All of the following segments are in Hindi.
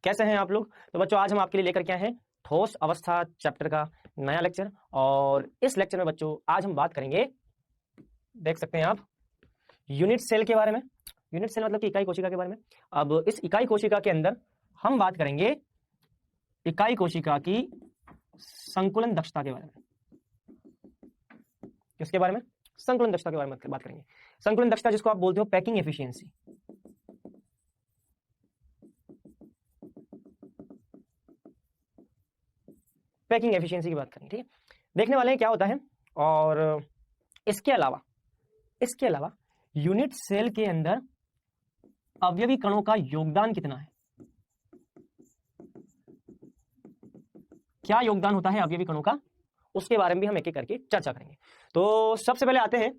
कैसे हैं आप लोग? तो बच्चों आज हम आपके लिए लेकर के आए हैं ठोस अवस्था चैप्टर का नया लेक्चर। और इस लेक्चर में बच्चों आज हम बात करेंगे, देख सकते हैं आप, यूनिट सेल के बारे में। यूनिट सेल मतलब कि इकाई कोशिका के बारे में। अब इस इकाई कोशिका के अंदर हम बात करेंगे इकाई कोशिका की संकुलन दक्षता के बारे में। किसके बारे में? संकुलन दक्षता के बारे में बात करेंगे। संकुलन दक्षता जिसको आप बोलते हो पैकिंग एफिशिएंसी। पैकिंग एफिशिएंसी की बात करेंगे, ठीक है। देखने वाले हैं क्या होता है। और इसके अलावा यूनिट सेल के अंदर अवयवी कणों का योगदान कितना है, क्या योगदान होता है अवयवी कणों का, उसके बारे में भी हम एक एक करके चर्चा करेंगे। तो सबसे पहले आते हैं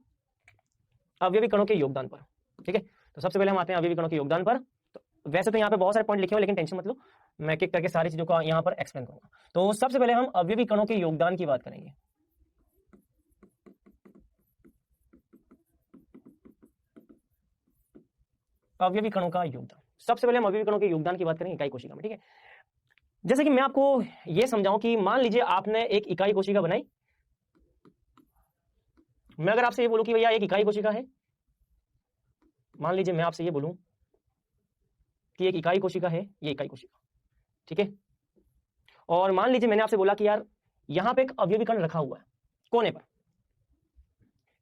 अवयवी कणों के योगदान पर, ठीक है। तो सबसे पहले हम आते हैं अवयवी कणों के योगदान पर। तो वैसे तो यहाँ पे बहुत सारे पॉइंट लिखे हुए, लेकिन टेंशन मत लो, मैं एक एक करके सारी चीजों को यहाँ पर एक्सप्लेन करूंगा। तो सबसे पहले हम अवयवी कणों के योगदान की बात करेंगे। अवयवी कणों का योगदान, सबसे पहले हम अवयवी कणों के योगदान की बात करेंगे इकाई कोशिका में, ठीक है। जैसे कि मैं आपको यह समझाऊं कि मान लीजिए आपने एक इकाई कोशिका बनाई। मैं अगर आपसे ये बोलूं कि भैया एक इकाई कोशिका है, मान लीजिए मैं आपसे ये बोलूं कि एक इकाई कोशिका है, ये इकाई कोशिका, ठीक है। और मान लीजिए मैंने आपसे बोला कि यार यहां पे एक अवयवी कण रखा हुआ है कोने पर,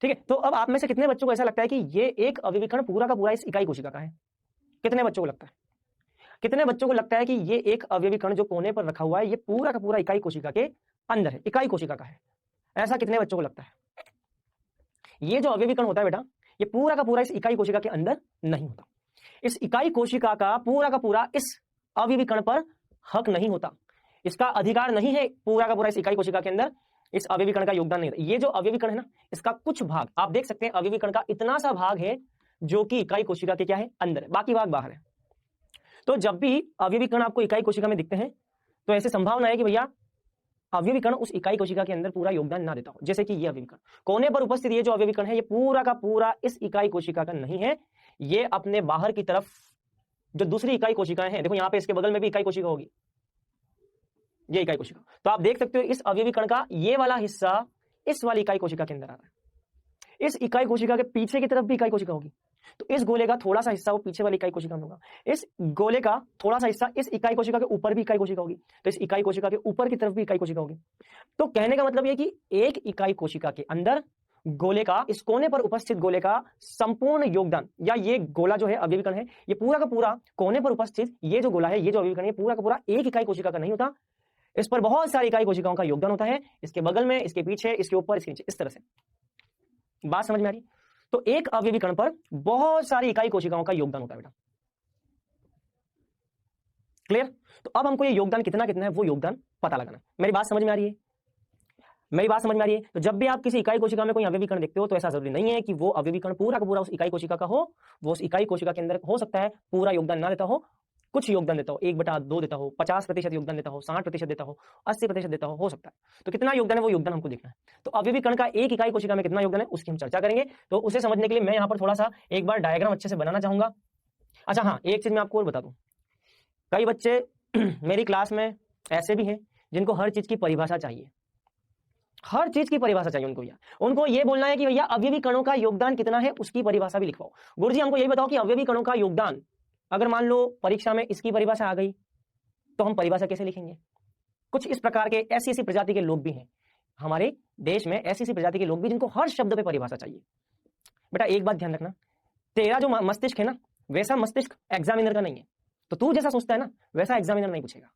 ठीक है। तो अब आप में से कितने बच्चों को ऐसा लगता है कि ये एक अवयवी कण पूरा का पूरा इस इकाई कोशिका का है? कितने बच्चों को लगता है? कितने बच्चों को लगता है कि ये एक अवयवी कण जो कोने पर रखा हुआ है ये पूरा का पूरा इकाई कोशिका के अंदर है, इकाई कोशिका का है? ऐसा कितने बच्चों को लगता है? ये जो अवयवी कण होता है बेटा, ये पूरा का पूरा इस इकाई कोशिका के अंदर नहीं होता। इस इकाई कोशिका का पूरा इस अवयवी कण पर हक नहीं होता, इसका अधिकार नहीं है पूरा का पूरा इस इकाई कोशिका के अंदर इस अवयवी कण का योगदान नहीं होता। ये जो अवयवी कण है ना, इसका कुछ भाग आप देख सकते हैं, अवयवी कण का इतना सा भाग है जो कि इकाई कोशिका के क्या है, अंदर है, बाकी भाग बाहर है। तो जब भी अवयवी कण आपको इकाई कोशिका में दिखते हैं तो ऐसी संभावना है कि भैया अवयवी कण उस इकाई कोशिका के अंदर पूरा योगदान ना देता हो। जैसे कि ये अवयवी कण कोने पर उपस्थित ये जो अवयवी कण है ये पूरा का पूरा इस इकाई कोशिका का नहीं है, ये अपने बाहर की तरफ जो दूसरी इकाई कोशिकाएं हैं, देखो यहाँ पे इसके बगल में भी इकाई कोशिका होगी, ये इकाई कोशिका। तो आप देख सकते हो इस अवयवी कण का ये वाला हिस्सा इस वाली इकाई कोशिका के अंदर आ रहा है। इस इकाई कोशिका के पीछे की तरफ भी इकाई कोशिका होगी, तो इस गोले का थोड़ा सा हिस्सा वो पीछे वाली इकाई कोशिका में होगा। इस गोले का थोड़ा सा हिस्सा इस इकाई कोशिका के ऊपर भी इकाई कोशिका होगी, तो इस इकाई कोशिका के ऊपर की तरफ भी इकाई कोशिका होगी। तो कहने का मतलब यह कि एक इकाई कोशिका के अंदर गोले का, इस कोने पर उपस्थित गोले का संपूर्ण योगदान, या ये गोला जो है अवयवी कण है ये पूरा का पूरा कोने पर उपस्थित ये जो गोला है, ये जो अवयवी कण है पूरा का पूरा एक इकाई कोशिका का नहीं होता, इस पर बहुत सारी इकाई कोशिकाओं का योगदान होता है, इसके बगल में, इसके पीछे, इसके ऊपर, इसके नीचे, इस तरह से। बात समझ में आ रही? तो एक अवयवी कण पर बहुत सारी इकाई कोशिकाओं का योगदान होता है बेटा, क्लियर? तो अब हमको ये योगदान कितना कितना है वो योगदान पता लगाना। मेरी बात समझ में आ रही है? मेरी बात समझ में आ रही है? तो जब भी आप किसी इकाई कोशिका में कोई अवयवी कण देखते हो तो ऐसा जरूरी नहीं है कि वो अवयवी कण पूरा का पूरा उस इकाई कोशिका का हो। वो उस इकाई कोशिका के अंदर हो सकता है पूरा योगदान ना देता हो, कुछ योगदान देता हो, 1/2 देता हो, 50% योगदान देता हो, 60% देता हो, 80% देता हो सकता है। तो कितना योगदान है वो योगदान हमको देखना है। तो अवयवी कण का एक इकाई कोशिका में कितना योगदान है उसकी हम चर्चा करेंगे। तो उसे समझने के लिए मैं यहाँ पर थोड़ा सा एक बार डायग्राम अच्छे से बनाना चाहूंगा। अच्छा हाँ, एक चीज मैं आपको और बता दूं, कई बच्चे मेरी क्लास में ऐसे भी हैं जिनको हर चीज की परिभाषा चाहिए, हर चीज की परिभाषा चाहिए उनको। उनको ये बोलना है कि भैया अवयवी कणों का योगदान कितना है उसकी परिभाषा भी लिखवाओ। गुरुजी हमको यही बताओ कि अवयवी कणों का योगदान, अगर मान लो परीक्षा में इसकी परिभाषा आ गई तो हम परिभाषा कैसे लिखेंगे? कुछ इस प्रकार के ऐसी प्रजाति के लोग भी हैं हमारे देश में, ऐसी प्रजाति के लोग भी जिनको हर शब्द पे परिभाषा चाहिए। बेटा एक बात ध्यान रखना, तेरा जो मस्तिष्क है ना वैसा मस्तिष्क एग्जामिनर का नहीं है। तो तू जैसा सोचता है ना वैसा एग्जामिनर नहीं पूछेगा।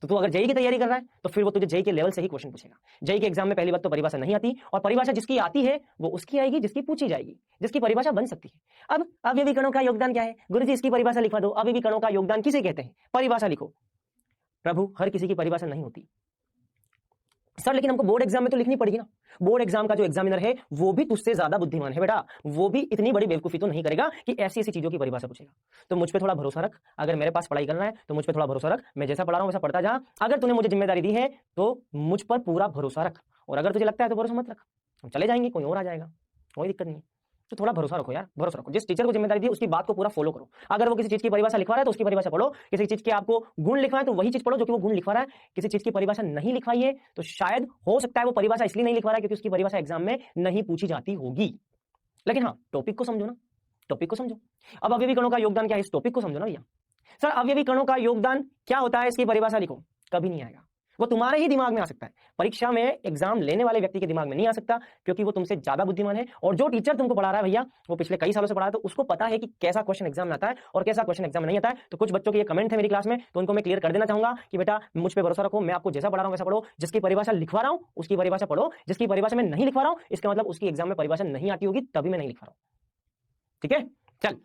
तो तू अगर जेई की तैयारी कर रहा है तो फिर वो तुझे जेई के लेवल से ही क्वेश्चन पूछेगा। जेई के एग्जाम में पहली बात तो परिभाषा नहीं आती, और परिभाषा जिसकी आती है वो उसकी आएगी जिसकी पूछी जाएगी, जिसकी परिभाषा बन सकती है। अब अवयवी कणों का योगदान क्या है? गुरुजी इसकी परिभाषा लिखवा दो, अवयवी कणों का योगदान किसे कहते हैं, परिभाषा लिखो। प्रभु हर किसी की परिभाषा नहीं होती सर, लेकिन हमको बोर्ड एग्जाम में तो लिखनी पड़ेगी ना। बोर्ड एग्जाम का जो एग्जामिनर है वो भी तुझसे ज्यादा बुद्धिमान है बेटा, वो भी इतनी बड़ी बेवकूफी तो नहीं करेगा कि ऐसी चीजों की परिभाषा पूछेगा। तो मुझ पे थोड़ा भरोसा रख, अगर मेरे पास पढ़ाई करना है तो मुझ पे थोड़ा भरोसा रख, मैं जैसा पढ़ा रहा हूं वैसा पढ़ता जा। अगर तूने मुझे जिम्मेदारी दी है तो मुझ पर पूरा भरोसा रख, और अगर तुझे लगता है तो भरोसा मत रख, हम चले जाएंगे, कोई और आ जाएगा, कोई दिक्कत नहीं। तो थोड़ा भरोसा रखो यार, भरोसा रखो। जिस टीचर को जिम्मेदारी दी उसकी बात को पूरा फॉलो करो। अगर वो किसी चीज की परिभाषा लिखवा रहा है तो उसकी परिभाषा पढ़ो, किसी चीज के आपको गुण लिखवा है तो वही चीज पढ़ो जो कि वो गुण लिखवा रहा है। किसी चीज की परिभाषा नहीं लिखवाई है तो शायद हो सकता है वो परिभाषा इसलिए नहीं लिखवा रहा है क्योंकि उसकी परिभाषा एग्जाम में नहीं पूछी जाती होगी। लेकिन हाँ, टॉपिक को समझो ना, टॉपिक को समझो। अब अवयवी कणों का योगदान क्या है, इस टॉपिक को समझो ना भैया। सर अवयवी कणों का योगदान क्या होता है, इसकी परिभाषा लिखो, कभी नहीं आएगा। वो तुम्हारे ही दिमाग में आ सकता है, परीक्षा में एग्जाम लेने वाले व्यक्ति के दिमाग में नहीं आ सकता क्योंकि वो तुमसे ज्यादा बुद्धिमान है। और जो टीचर तुमको पढ़ा रहा है भैया वो पिछले कई सालों से पढ़ा है, तो उसको पता है कि कैसा क्वेश्चन एग्जाम में आता है और कैसा क्वेश्चन एग्जाम में नहीं आता है। तो कुछ बच्चों के ये कमेंट है मेरी क्लास में, तो उनको मैं क्लियर कर देना चाहूंगा कि बेटा मुझ पर भरोसा रखो, मैं आपको जैसा पढ़ा रहा हूं वैसा पढ़ो। जिसकी परिभाषा लिखवा रहा हूं उसकी परिभाषा पढ़ो, जिसकी परिभाषा में नहीं लिखवा रहा हूं इसका मतलब उसकी एग्जाम में परिभाषा नहीं आती होगी, तभी मैं नहीं लिखवा रहा हूं। ठीक है, चल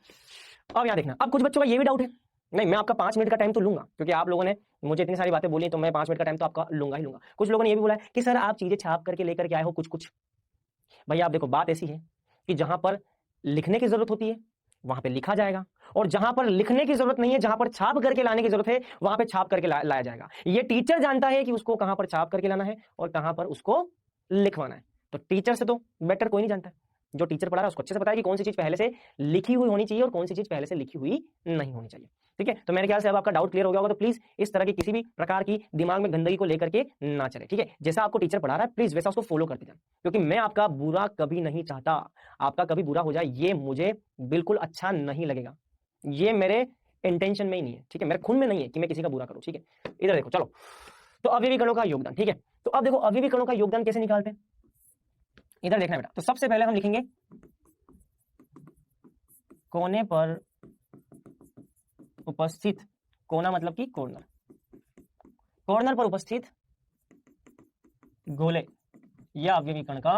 अब यहां देखना। अब कुछ बच्चों का ये भी डाउट है, नहीं मैं आपका 5 मिनट का टाइम तो लूंगा क्योंकि आप लोगों ने मुझे इतनी सारी बातें बोली, तो मैं 5 मिनट का टाइम तो आपका लूंगा ही लूंगा। कुछ लोगों ने ये भी बोला है कि सर आप चीजें छाप करके लेकर के आए हो कुछ कुछ। भैया आप देखो, बात ऐसी है कि जहां पर लिखने की जरूरत होती है वहां पे लिखा जाएगा, और जहां पर लिखने की जरूरत नहीं है, जहां पर छाप करके लाने की जरूरत है वहां पे छाप करके लाया जाएगा। ये टीचर जानता है कि उसको कहां पर छाप करके लाना है और कहां पर उसको लिखवाना है। तो टीचर से तो बेटर कोई नहीं जानता है। जो टीचर पढ़ा रहा है उसको अच्छे से पता है कि कौन सी चीज पहले से लिखी हुई होनी चाहिए और कौन सी चीज पहले से लिखी हुई नहीं होनी चाहिए। ठीक है, तो मेरे ख्याल से अब आपका डाउट क्लियर हो गया होगा। तो प्लीज इस तरह की किसी भी प्रकार की दिमाग में गंदगी को लेकर के ना चले। ठीक है, जैसा आपको टीचर पढ़ा रहा है प्लीज वैसा उसको फॉलो करते जाए, क्योंकि मैं आपका बुरा कभी नहीं चाहता। आपका कभी बुरा हो जाए ये मुझे बिल्कुल अच्छा नहीं लगेगा, ये मेरे इंटेंशन में ही नहीं है। ठीक है, मेरे खून में नहीं है कि मैं किसी का बुरा करूं। ठीक है, इधर देखो, चलो तो अवयवी कणों का योगदान। ठीक है, तो अब देखो अवयवी कणों का योगदान कैसे निकालते हैं, इधर देखना बेटा। तो सबसे पहले हम लिखेंगे कोने पर उपस्थित, कोना मतलब कि कॉर्नर, कॉर्नर पर उपस्थित गोले या अवयवी कण का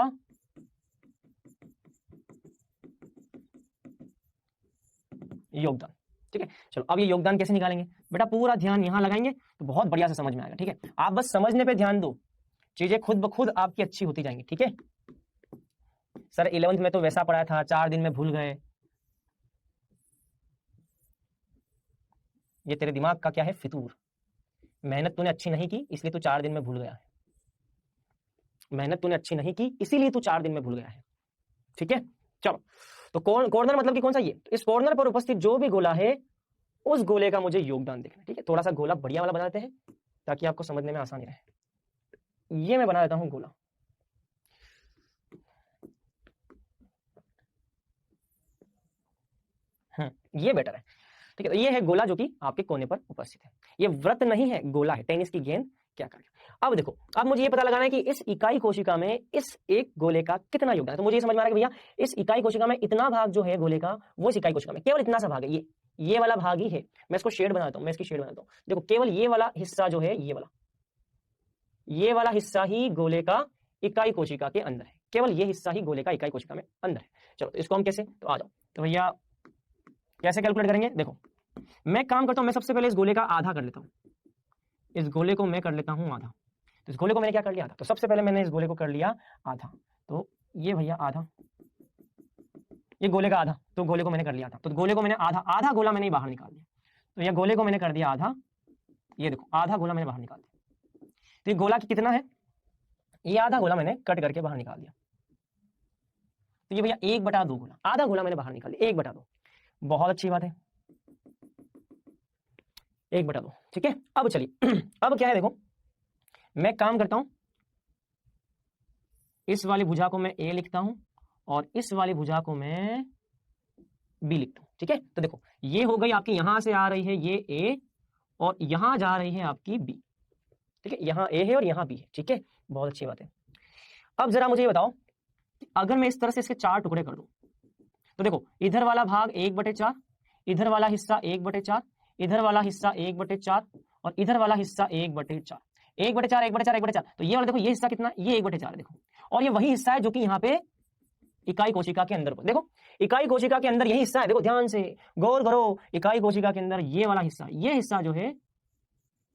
योगदान। ठीक है, चलो अब ये योगदान कैसे निकालेंगे बेटा, पूरा ध्यान यहां लगाएंगे तो बहुत बढ़िया से समझ में आएगा। ठीक है, आप बस समझने पे ध्यान दो, चीजें खुद ब खुद आपकी अच्छी होती जाएंगी। ठीक है, सर 11th में तो वैसा पढ़ाया था, 4 दिन में भूल गए। ये तेरे दिमाग का क्या है, फितूर। मेहनत तूने अच्छी नहीं की इसलिए तू 4 दिन में भूल गया है, मेहनत तूने अच्छी नहीं की इसीलिए तू 4 दिन में भूल गया है। ठीक है, चलो तो कॉर्नर मतलब कि कौन सा, ये तो इस कॉर्नर पर उपस्थित जो भी गोला है उस गोले का मुझे योगदान देखना। ठीक है, थोड़ा सा गोला बढ़िया वाला बनाते हैं ताकि आपको समझने में आसानी रहे। ये मैं बना देता हूं गोला, ये बेटर है। ठीक है, तो ये है गोला जो कि आपके कोने पर उपस्थित है। ये वृत्त नहीं है, गोला है, टेनिस की गेंद क्या कर। अब देखो, अब मुझे ये पता लगाना है कि इस इकाई कोशिका में इस एक गोले का कितना योगदान है। तो मुझे ये समझ में आ रहा है कि भैया इस इकाई कोशिका में इतना भाग जो है गोले का, वो इस इकाई कोशिका में केवल इतना सा भाग है, ये वाला भाग ही है। मैं इसको शेड बनाता हूं, मैं इसकी शेड बनाता हूं। देखो केवल ये वाला हिस्सा जो है, ये वाला हिस्सा ही गोले का इकाई कोशिका के अंदर है, केवल ये हिस्सा ही गोले का इकाई कोशिका में अंदर है। चलो इसको हम कैसे, तो आ जाओ, तो भैया कैसे कैलकुलेट करेंगे। देखो मैं काम करता हूं, मैं सबसे पहले इस गोले का आधा कर लेता हूं, इस गोले को मैं कर लेता हूं आधा। तो इस गोले को मैंने क्या कर लिया, आधा। तो सबसे पहले मैंने इस गोले को कर लिया आधा, तो ये भैया आधा, ये गोले का आधा, तो गोले को मैंने कर लिया था, तो गोले को मैंने आधा गोला मैंने बाहर निकाल दिया। तो ये गोले को मैंने कर दिया आधा, ये देखो आधा गोला मैंने बाहर निकाल दिया। तो ये गोला कितना है, ये आधा गोला मैंने कट करके बाहर निकाल दिया। तो ये भैया 1/2 गोला, आधा गोला मैंने बाहर निकाल दिया, 1/2। बहुत अच्छी बात है, 1/2। ठीक है, अब चलिए अब क्या है, देखो मैं काम करता हूं, इस वाली भुजा को मैं ए लिखता हूं और इस वाली भुजा को मैं बी लिखता हूं। ठीक है, तो देखो ये हो गई आपकी, यहां से आ रही है ये ए और यहां जा रही है आपकी बी। ठीक है, यहां ए है और यहां बी है। ठीक है, बहुत अच्छी बात है। अब जरा मुझे ये बताओ, अगर मैं इस तरह से इसके 4 टुकड़े कर दूं, तो देखो इधर वाला भाग 1/4, इधर वाला हिस्सा 1/4, इधर वाला हिस्सा 1/4 और इधर वाला हिस्सा 1/4, 1/4, 1/4, 1/4। तो ये वाला देखो, ये हिस्सा कितना, ये 1/4 है। देखो, और ये वही हिस्सा है जो कि यहाँ पे इकाई कोशिका के अंदर, देखो इकाई कोशिका के अंदर यही हिस्सा है। देखो ध्यान से गौर करो, इकाई कोशिका के अंदर ये वाला हिस्सा, ये हिस्सा जो है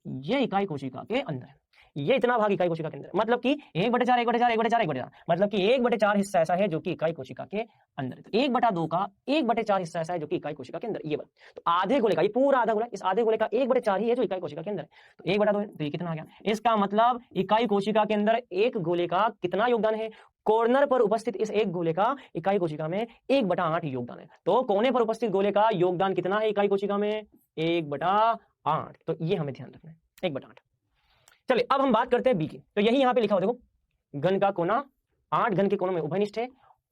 ये इकाई कोशिका के अंदर है। ये इतना भाग इकाई कोशिका के अंदर, मतलब कि 1/4, 1/4, 1/4, 1/4, मतलब कि 1/4 हिस्सा ऐसा है जो कि इकाई कोशिका के अंदर है। तो 1/2 का 1/4 हिस्सा ऐसा है जो कि इकाई कोशिका के अंदर, ये बात। तो आधे गोले का, ये पूरा आधा गोला, इस आधे गोले का 1/4 ही है जो इकाई कोशिका के अंदर है। तो 1/2, तो ये कितना आ गया, इसका मतलब इकाई कोशिका के अंदर एक गोले का कितना योगदान है, कॉर्नर पर उपस्थित इस एक गोले का इकाई कोशिका में 1/8 योगदान है। तो कोने पर उपस्थित गोले का योगदान कितना है इकाई कोशिका में? 1/8। तो ये हमें ध्यान रखना है, 1/8। चलिए अब हम बात करते हैं बी की। तो यही यहां पे लिखा हो, देखो घन का कोना 8 घन के कोनों में उभयनिष्ठ है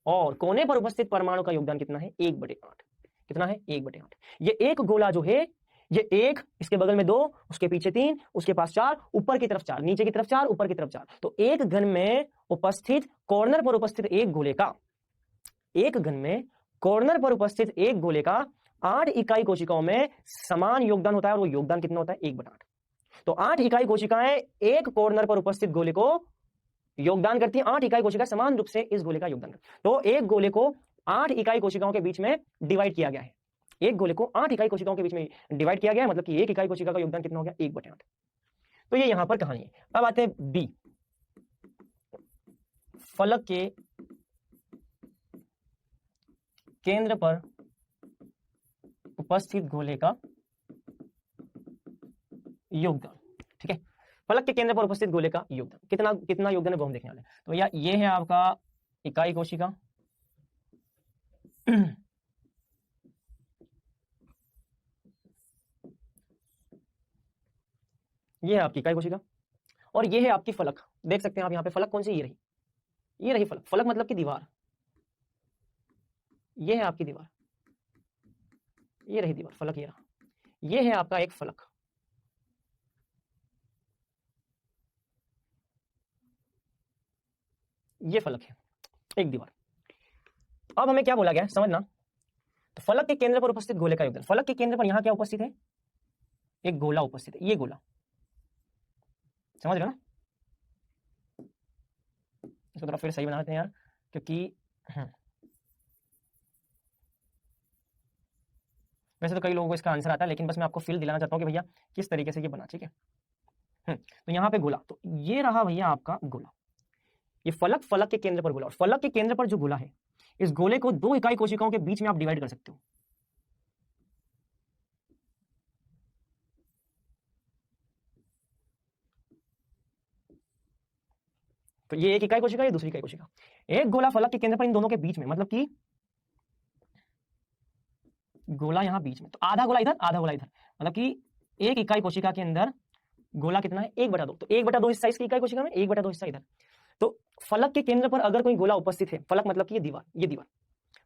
और कोने पर उपस्थित परमाणु का योगदान कितना है? 1/8। कितना है? 1/8। ये एक गोला जो है, ये 1, इसके बगल में 2, उसके पीछे 3, उसके पास 4, ऊपर की तरफ 4, नीचे की तरफ 4, ऊपर की तरफ 4। तो एक घन में उपस्थित कॉर्नर पर उपस्थित एक गोले का, एक घन में कॉर्नर पर उपस्थित एक गोले का 8 इकाई कोशिकाओं में समान योगदान होता है। और वो योगदान कितना होता है? 1/8। तो 8 इकाई कोशिकाएं एक कॉर्नर पर उपस्थित गोले को योगदान करती हैं। 8 इकाई कोशिका समान रूप से इस गोले का योगदान करती है। तो एक गोले को 8 इकाई कोशिकाओं के बीच में डिवाइड किया गया है। एक गोले को 8 इकाई कोशिकाओं के बीच में डिवाइड किया गया है, मतलब कि एक इकाई कोशिका का योगदान कितना हो गया? 1/8। तो ये यहां पर कहानी है। अब आते हैं बी, फलक के केंद्र पर उपस्थित गोले का योगदान। ठीक है, फलक के केंद्र पर उपस्थित गोले का योगदान कितना कितना योगदान है वो हम देखने वाले हैं। तो या ये है आपका इकाई कोशिका, ये है आपकी इकाई कोशिका और ये है आपकी फलक। देख सकते हैं आप यहाँ पे फलक कौन सी? ये रही फलक। फलक मतलब कि दीवार। ये है आपकी दीवार, ये रही दीवार, फलक ये रहा। ये है आपका एक फलक, ये फलक है, एक दीवार। अब हमें क्या बोला गया है समझना। तो फलक के केंद्र पर उपस्थित गोले का योगदान, फलक के केंद्र पर यहां क्या उपस्थित है? एक गोला उपस्थित है, ये गोला, समझ रहे हो ना? इसको थोड़ा फिर सही बना देते हैं यार, क्योंकि वैसे तो कई लोगों को इसका आंसर आता है, लेकिन बस मैं आपको फील दिलाना चाहता हूं कि भैया किस तरीके से ये बना। ठीक है, तो यहां पे गोला, तो ये रहा भैया आपका गोला, ये फलक, फलक के केंद्र पर गोला। और फलक के केंद्र पर जो गोला है, इस गोले को 2 इकाई कोशिकाओं के बीच में आप डिवाइड कर सकते हो। तो ये एक इकाई कोशिका, ये दूसरी इकाई कोशिका। एक गोला फलक के केंद्र पर इन दोनों के बीच में, मतलब कि गोला यहां बीच में, तो आधा गोला इधर, आधा गोला इधर, मतलब कि एक इकाई कोशिका के अंदर गोला कितना है? 1/2। तो 1/2 हिस्सा इसकी इकाई कोशिका में, 1/2 हिस्सा इधर। तो फलक के केंद्र पर अगर कोई गोला उपस्थित है, फलक मतलब कि ये दीवार, ये दीवार,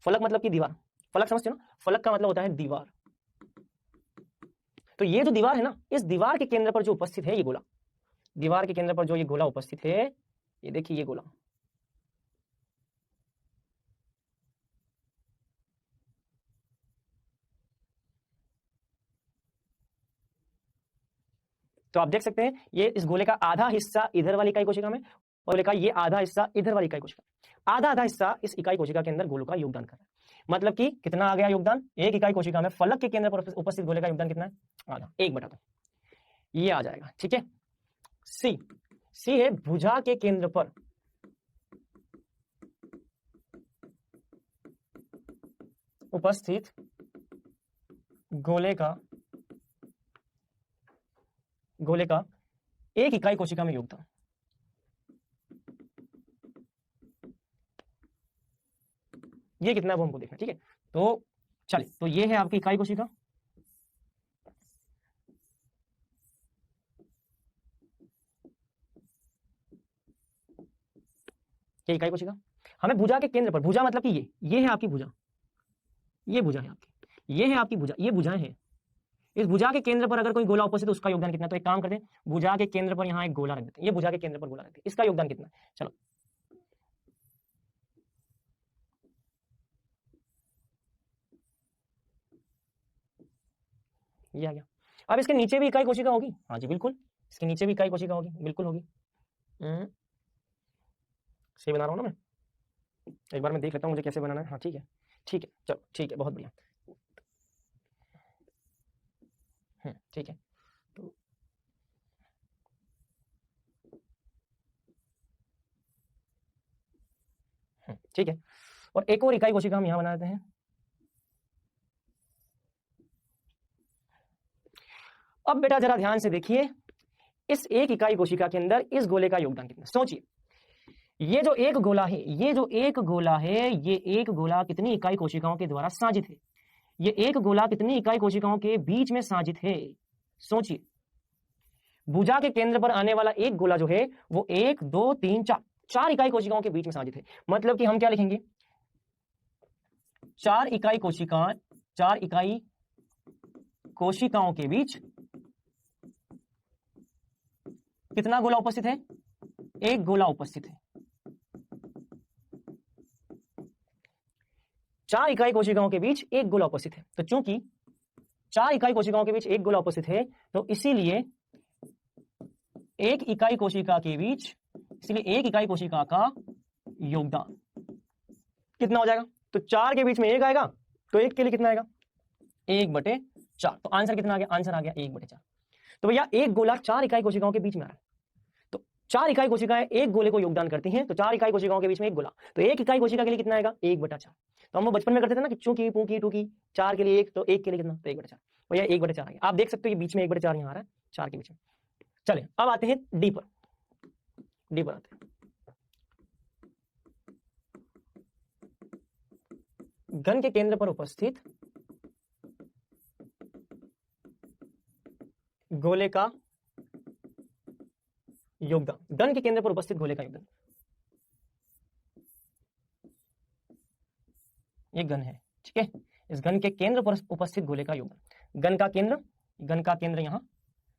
फलक मतलब कि दीवार, फलक समझते हो ना? फलक का मतलब होता है दीवार। तो ये जो दीवार है ना, इस दीवार के केंद्र पर जो उपस्थित है ये गोला, दीवार के केंद्र पर जो ये गोला उपस्थित है, ये देखिए ये गोला, तो आप देख सकते हैं ये इस गोले का आधा हिस्सा इधर वाली इकाई कोशिका में और गोले का ये आधा हिस्सा इधर वाली इकाई कोशिका। आधा आधा हिस्सा इस इकाई कोशिका के अंदर गोलों का योगदान कर रहा है। मतलब कि कितना आ गया योगदान? एक इकाई कोशिका में फलक के केंद्र पर उपस्थित गोले का योगदान कितना है? आधा, 1/2। ये आ जाएगा। ठीक है, सी, सी है भुजा के केंद्र पर उपस्थित गोले का एक इकाई कोशिका में योगदान। ये कितना है वो हमको देखना है। ठीक है, तो चलिए, तो ये है आपकी इकाई कोशिका, ये इकाई कोशिका। हमें भुजा के केंद्र पर, भुजा मतलब कि ये है आपकी भुजा, ये भुजा है आपकी, ये है आपकी भुजा, ये भुजाएं हैं। इस भुजा के केंद्र पर अगर कोई गोला उपस्थित है तो उसका योगदान कितना? तो एक काम करते हैं, भुजा के केंद्र पर यहां एक गोला रख देते हैं, ये भुजा के केंद्र पर गोला रखते हैं, इसका योगदान कितना? चलो ये आ गया। अब इसके नीचे भी इकाई कोशिका होगी? हाँ जी बिल्कुल, इसके नीचे भी इकाई कोशिका होगी, बिल्कुल होगी। सही बना रहा हूँ ना मैं? एक बार मैं देख लेता हूँ मुझे कैसे बनाना है। हाँ ठीक है, ठीक है, चलो ठीक है, बहुत बढ़िया। ठीक है, तो ठीक है, और एक और इकाई कोशिका हम यहां बना देते हैं। अब बेटा जरा ध्यान से देखिए, इस एक इकाई कोशिका के अंदर इस गोले का योगदान कितना? सोचिए, ये जो एक गोला है, ये जो एक गोला है, ये एक गोला कितनी इकाई कोशिकाओं के द्वारा साजित है? ये एक गोला कितनी इकाई कोशिकाओं के बीच में साजित है? सोचिए, भुजा के केंद्र पर आने वाला एक गोला जो है वो 1 2 3 4 4 इकाई कोशिकाओं के बीच में साजित है। मतलब कि हम क्या लिखेंगे, 4 इकाई कोशिकाओं के बीच कितना गोला उपस्थित है? एक गोला उपस्थित है। 4 इकाई कोशिकाओं के बीच एक गोला उपस्थित है। तो चूंकि 4 इकाई कोशिकाओं के बीच एक गोला उपस्थित है, तो इसीलिए एक इकाई कोशिका के बीच, इसलिए एक इकाई कोशिका का योगदान कितना हो जाएगा? तो 4 के बीच में 1 आएगा, तो 1 के लिए कितना आएगा? 1/4। तो आंसर कितना आ गया? आंसर आ गया 1/4। तो भैया एक गोला 4 इकाई कोशिकाओं के बीच में आ रहा है, तो 4 इकाई कोशिकाएं एक गोले को योगदान करती हैं, तो 4 इकाई कोशिकाओं के बीच में एक गोला, तो एक इकाई कोशिका के लिए कितना आएगा? 1/4। तो हम वो बचपन में करते थे ना कि चूंकि पूंकी टूकी, 4 के लिए 1, तो 1 के लिए कितना? तो 1/4। भैया 1/4 आ गया। आप देख सकते हो कि बीच में 1/4 यहाँ आ रहा है, 4 के बीच में। चले अब आते हैं डी पर। डी पर आते हैं। घन के केंद्र पर उपस्थित गोले का योगदान। घन के केंद्र पर उपस्थित गोले का योगदान। ये घन है, ठीक है। इस घन के केंद्र पर उपस्थित गोले का योगदान। घन का केंद्र यहां,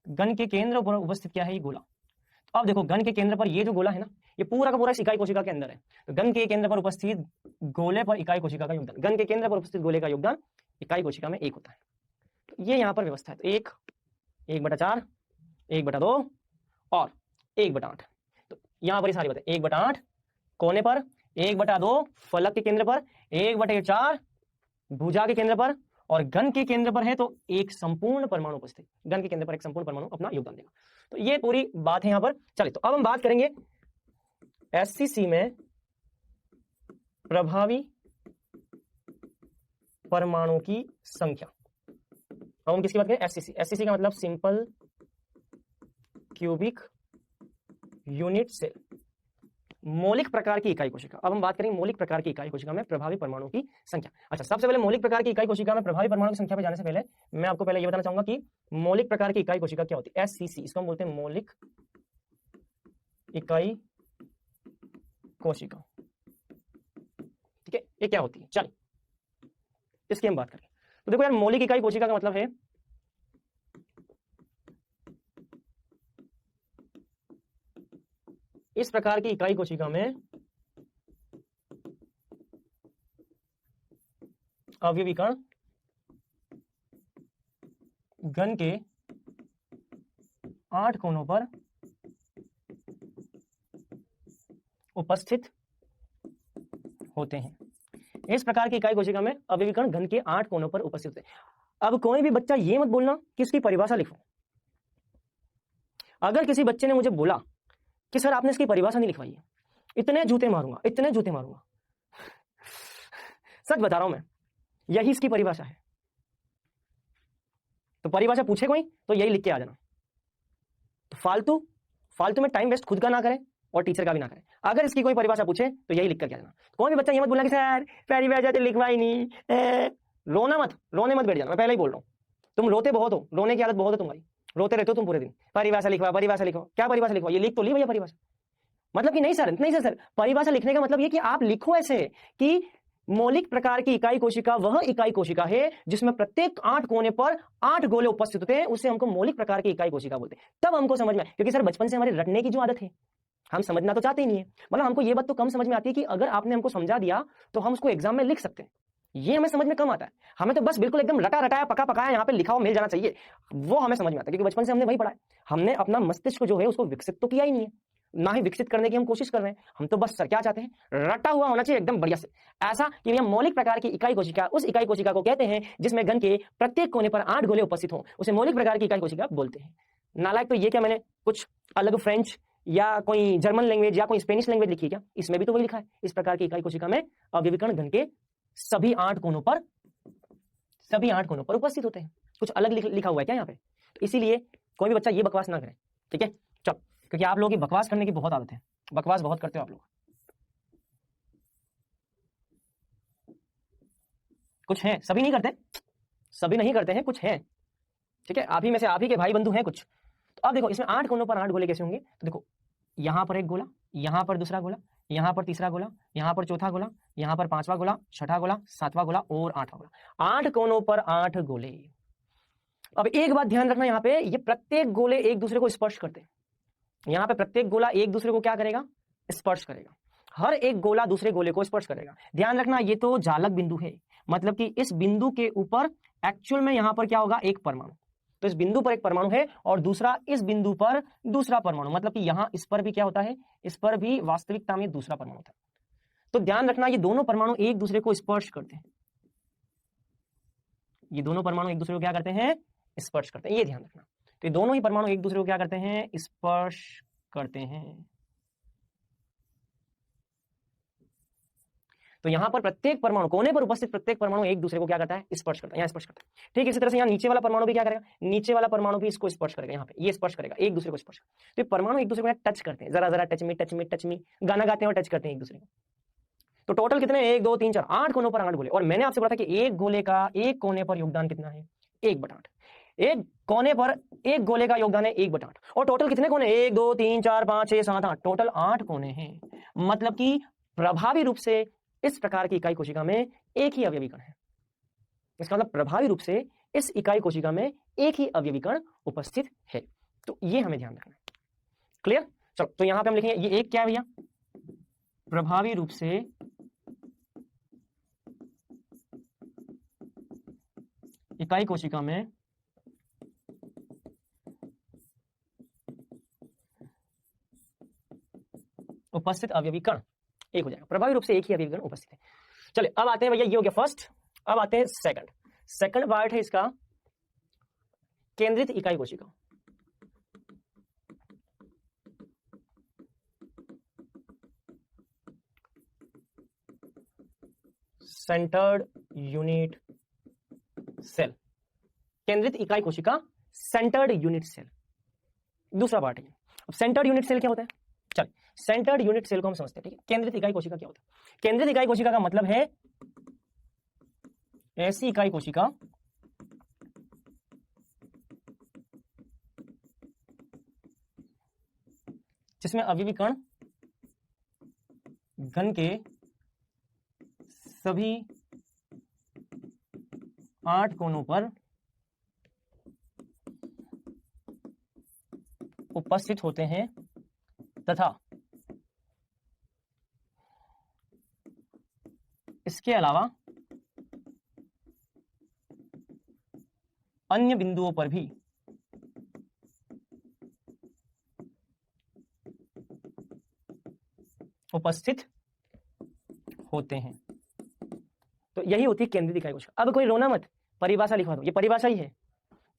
घन के केंद्र पर उपस्थित क्या है? ये गोला। तो अब देखो, घन के केंद्र पर ये जो गोला है ना, ये पूरा का पूरा इस इकाई कोशिका के अंदर है। तो घन के केंद्र पर उपस्थित गोले पर इकाई कोशिका का योगदान, घन के केंद्र पर उपस्थित गोले का योगदान इकाई कोशिका में 1 होता है। तो ये यहां पर व्यवस्था है। तो 1, 1/4, 1/2 और 1/8। तो यहां पर सारी बातें 1/8 कोने पर, 1/2 फलक के केंद्र पर, 1/4 भुजा के केंद्र पर, और घन के केंद्र पर है तो एक संपूर्ण परमाणु उपस्थित। घन के केंद्र पर एक संपूर्ण परमाणु अपना योगदान देगा। तो ये पूरी बात है यहां पर। चलिए, तो अब हम बात करेंगे एससीसी में प्रभावी परमाणु की संख्या। अब हम किसकी बात करें? एससीसी। एससीसी का मतलब सिंपल क्यूबिक यूनिट सेल, मौलिक प्रकार की इकाई कोशिका। अब हम बात करेंगे मौलिक प्रकार की इकाई कोशिका में प्रभावी परमाणु की संख्या। अच्छा, सबसे पहले मौलिक प्रकार की इकाई कोशिका में प्रभावी परमाणु की संख्या पे जाने से पहले मैं आपको पहले ये बताना चाहूंगा कि मौलिक प्रकार की इकाई कोशिका क्या होती है। एससीसी, इसको हम बोलते हैं मौलिक इकाई कोशिका, ठीक है। ये क्या होती है? चलिए इसकी हम बात करें। तो देखो यार, मौलिक इकाई कोशिका का मतलब है इस प्रकार की इकाई कोशिका में अवयवीकरण घन के 8 कोनों पर उपस्थित होते हैं। इस प्रकार की इकाई कोशिका में अवयवीकरण घन के 8 कोनों पर उपस्थित होते हैं। अब कोई भी बच्चा ये मत बोलना कि इसकी परिभाषा लिखो। अगर किसी बच्चे ने मुझे बोला कि सर आपने इसकी परिभाषा नहीं लिखवाई है, इतने जूते मारूंगा, इतने जूते मारूंगा। सच बता रहा हूं मैं, यही इसकी परिभाषा है। तो परिभाषा पूछे कोई तो यही लिख के आ जाना। तो फालतू में टाइम वेस्ट खुद का ना करें और टीचर का भी ना करें। अगर इसकी कोई परिभाषा पूछे तो यही लिख करके आ जाना। कोई भी बच्चा ये मत बोलना कि सर परिभाषा तो लिखवाई नहीं। रोने मत बैठ जाना। मैं पहले ही बोल रहा हूं, तुम रोते बहुत हो, रोने की आदत बहुत है तुम्हारी, रोते रहते हो तुम पूरे दिन। परिभाषा लिखवा, परिभाषा लिखो। क्या परिभाषा लिखवा? ये लिख तो ली भैया परिभाषा। मतलब कि नहीं सर, परिभाषा लिखने का मतलब ये कि आप लिखो ऐसे कि मौलिक प्रकार की इकाई कोशिका वह इकाई कोशिका है जिसमें प्रत्येक 8 कोने पर 8 गोले उपस्थित होते हैं, उसे हमको मौलिक प्रकार की इकाई कोशिका बोलते हैं। तब हमको समझ में, क्योंकि सर बचपन से हमारे रटने की जो आदत है, हम समझना तो चाहते ही नहीं है। मतलब हमको ये बात तो कम समझ में आती है कि अगर आपने हमको समझा दिया तो हम उसको एग्जाम में लिख सकते हैं। ये हमें समझ में कम आता है। हमें तो बस बिल्कुल एकदम रटा रटाया पका पकाया यहाँ पे लिखा हुआ मिल जाना चाहिए, वो हमें समझ में आता है, क्योंकि बचपन से हमने वही पढ़ा है। हमने अपना मस्तिष्क जो है उसको विकसित तो किया ही नहीं है, ना ही विकसित करने की हम कोशिश कर रहे हैं। हम तो बस सर क्या चाहते हैं, रटा हुआ होना चाहिए एकदम बढ़िया से, ऐसा कि भैया मौलिक प्रकार की इकाई कोशिका उस इकाई कोशिका को कहते हैं जिसमें घन के प्रत्येक कोने पर 8 गोले उपस्थित हों, उसे मौलिक प्रकार की इकाई कोशिका बोलते हैं। नालायक तो ये क्या मैंने कुछ अलग फ्रेंच या कोई जर्मन लैंग्वेज या कोई स्पेनिश लैंग्वेज लिखी क्या? इसमें भी तो वही लिखा है। इस प्रकार की इकाई कोशिका में अवयवीकरण घन के सभी 8 कोनों पर उपस्थित होते हैं। कुछ अलग लिखा हुआ है क्या यहाँ पे? तो इसीलिए कोई भी बच्चा ये बकवास ना करे, ठीक है। चल, क्योंकि आप लोगों की बकवास करने की बहुत आदत है, बकवास बहुत करते हो आप लोग। कुछ हैं, सभी नहीं करते, सभी नहीं करते हैं, कुछ हैं, ठीक है, आप ही में से आप ही के भाई बंधु हैं कुछ। तो अब देखो इसमें 8 कोनों पर 8 गोले कैसे होंगे, तो देखो यहां पर एक गोला, यहां पर दूसरा गोला, यहां पर तीसरा गोला, यहां पर चौथा गोला, यहां पर पांचवा गोला, छठा गोला, सातवां गोला और आठवां गोला, 8 कोनों पर 8 गोले। अब एक बात ध्यान रखना, यहां पे ये प्रत्येक गोले एक दूसरे को स्पर्श करते हैं, यहां पे प्रत्येक गोला एक दूसरे को क्या करेगा, स्पर्श करेगा, हर एक गोला दूसरे गोले को स्पर्श करेगा। ध्यान रखना ये तो जालक बिंदु है, मतलब कि इस बिंदु के ऊपर एक्चुअल में यहां पर क्या होगा, एक परमाणु, तो इस बिंदु पर एक परमाणु है और दूसरा इस बिंदु पर दूसरा परमाणु, मतलब कि यहां इस पर भी क्या होता है, इस पर भी वास्तविकता में दूसरा परमाणु होता है। तो ध्यान रखना ये दोनों परमाणु एक दूसरे को स्पर्श करते हैं, ये दोनों परमाणु एक दूसरे को क्या करते हैं, स्पर्श करते हैं, ये ध्यान रखना। तो ये दोनों ही परमाणु एक दूसरे को क्या करते हैं, स्पर्श करते हैं। तो यहां पर प्रत्येक परमाणु, कोने पर उपस्थित प्रत्येक परमाणु एक दूसरे को क्या करता है, स्पर्श करता है, यहाँ स्पर्श करता है। ठीक इसी तरह से यहाँ नीचे वाला परमाणु भी क्या करेगा, नीचे वाला परमाणु भी इसको स्पर्श करेगा, यहाँ पे ये स्पर्श करेगा, एक दूसरे को स्पर्श करेगा। तो ये परमाणु एक दूसरे को टच करते हैं, जरा जरा touch me touch me touch me, गाना गाते हैं और टच करते हैं एक दूसरे को। तो टोटल कितने, 1 2 3 4 8 कोनों पर 8 गोले। और मैंने आपसे बोला था कि एक गोले का एक कोने पर योगदान कितना है, 1/8। एक कोने पर एक गोले का योगदान है 1/8। और टोटल कितने कोने, 1 2 3 4 5 6 7 8, टोटल 8 कोने हैं। मतलब कि प्रभावी रूप से इस प्रकार की इकाई कोशिका में एक ही अवयवी कण है, इसका मतलब प्रभावी रूप से इस इकाई कोशिका में एक ही अवयवी कण उपस्थित है। तो ये हमें ध्यान रखना है, क्लियर। चलो तो यहां पे हम लिखेंगे ये एक क्या है भैया, प्रभावी रूप से इकाई कोशिका में उपस्थित अवयवी कण एक हो जाएगा, प्रभावी रूप से एक ही अवयवी कण उपस्थित है। चलिए अब आते हैं भैया, ये हो गया फर्स्ट, अब आते हैं सेकंड। सेकंड पार्ट है इसका केंद्रित इकाई कोशिका। सेंटर्ड यूनिट सेल, केंद्रित इकाई कोशिका, सेंटर्ड यूनिट सेल, दूसरा पार्ट है। अब सेंटर्ड यूनिट सेल क्या होता है, चल सेंटर्ड यूनिट सेल को हम समझते हैं, ठीक है। केंद्रित इकाई कोशिका क्या होता है, केंद्रित इकाई कोशिका का मतलब है ऐसी इकाई कोशिका जिसमें अवयवी कण घन के सभी 8 कोनों पर उपस्थित होते हैं तथा इसके अलावा अन्य बिंदुओं पर भी उपस्थित होते हैं। तो यही होती है केंद्रित इकाई कोशिका। अब कोई रोना मत, परिभाषा लिखवा दो, ये परिभाषा ही है।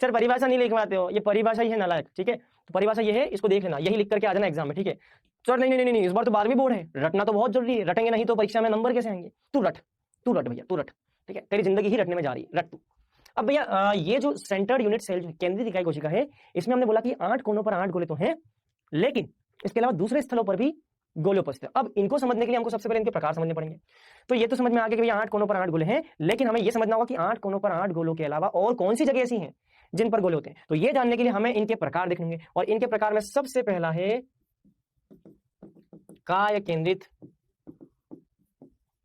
सर परिभाषा नहीं लिखवाते हो, ये परिभाषा ही है नालायक, ठीक है। तो परिभाषा ये है, इसको देख लेना, यही लिख करके आ जाना एग्जाम में, ठीक है। सर नहीं नहीं नहीं नहीं, इस बार तो 12वीं बोर्ड है, रटना तो बहुत जरूरी है, रटेंगे नहीं तो परीक्षा में नंबर कैसे आएंगे। तू रट भैया, तू रट, ठीक है, तेरी जिंदगी ही रटने में जा रही है, रट तू। अब भैया ये जो सेंटर्ड यूनिट सेल जो केंद्रित इकाई कोशिका है, इसमें हमने बोला कि 8 कोनों पर 8 गोले तो हैं, लेकिन इसके अलावा दूसरे स्थलों पर भी गोले उपस्थित है। अब इनको समझने के लिए हमको सबसे पहले इनके प्रकार समझने पड़ेंगे। तो ये तो समझ में आ गया कि भैया 8 कोनों पर 8 गोले हैं, लेकिन हमें यह समझना होगा कि 8 कोनों पर 8 गोलों के अलावा और कौन सी जगह ऐसी हैं जिन पर गोले होते हैं। तो ये जानने के लिए हमें इनके प्रकार देखेंगे, और इनके प्रकार में सबसे पहला है काय केंद्रित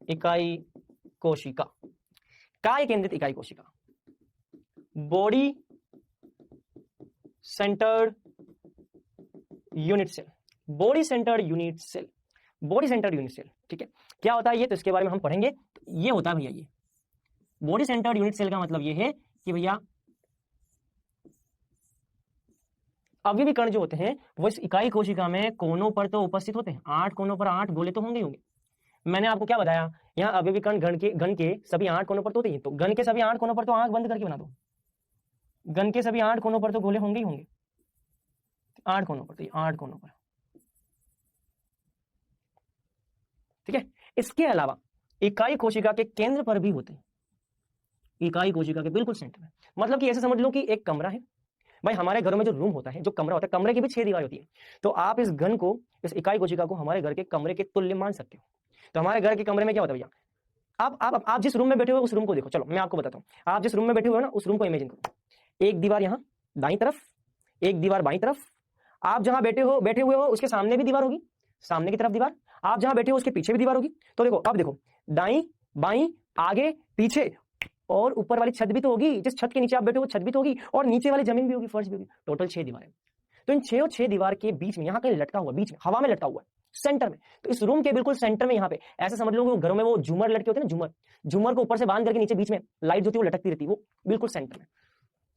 इकाई कोशिका। काय केंद्रित इकाई कोशिका, body centred unit cell, body centred unit cell, body centred unit cell, ठीक है। क्या होता है ये, तो इसके बारे में हम पढ़ेंगे। तो ये होता है भैया, ये बॉडी सेंटर्ड यूनिट सेल का मतलब ये है कि भैया अवयवी कण जो होते हैं वो इस इकाई कोशिका में कोनों पर तो उपस्थित होते हैं, 8 कोनों पर 8 गोले तो होंगे ही होंगे। मैंने आपको क्या बताया, यहाँ अवयवी कण घन के सभी 8 कोनों पर तो होते हैं, तो घन के सभी 8 कोनों पर तो आंख बंद करके बना दो, घन के सभी 8 कोनों पर तो गोले होंगे ही होंगे, 8 कोनों पर, तो 8 कोनों पर, ठीक है। इसके अलावा इकाई कोशिका के केंद्र पर भी होते हैं, इकाई कोशिका के बिल्कुल सेंटर में। मतलब कि ऐसे समझ लो कि एक कमरा है भाई, हमारे घरों में जो रूम होता है, जो कमरा होता है, कमरे की भी 6 दीवार होती है। तो आप इस घन को, इस इकाई कोशिका को हमारे घर के कमरे के तुल्य मान सकते हो। तो हमारे घर के कमरे में क्या होता है भैया, आप जिस रूम में बैठे हुए उस रूम को देखो। चलो मैं आपको बताता हूँ, आप जिस रूम में बैठे हुए हो ना उस रूम को इमेजिन करो। एक दीवार यहाँ दाईं तरफ, एक दीवार बाईं तरफ। आप जहां बैठे हुए हो उसके सामने भी दीवार होगी, सामने की तरफ दीवार। आप जहां बैठे हो उसके पीछे भी दीवार होगी। तो देखो अब देखो, दाईं बाईं आगे पीछे, और ऊपर वाली छत भी तो होगी, जिस छत के नीचे आप बैठे हो छत भी तो होगी, और नीचे वाली जमीन भी होगी, फर्श भी होगी। टोटल 6 दीवारें। तो इन 6 और 6 दीवार के बीच में यहाँ कहीं लटका हुआ, बीच में हवा में लटका हुआ है, सेंटर में। तो इस रूम के बिल्कुल सेंटर में यहाँ पे ऐसे समझ लो घरों में वो झूमर लटके होते हैं ना, झूमर, झूमर को ऊपर से बांध करके नीचे बीच में लाइट जो थी वो लटकती रहती है, वो बिल्कुल सेंटर में।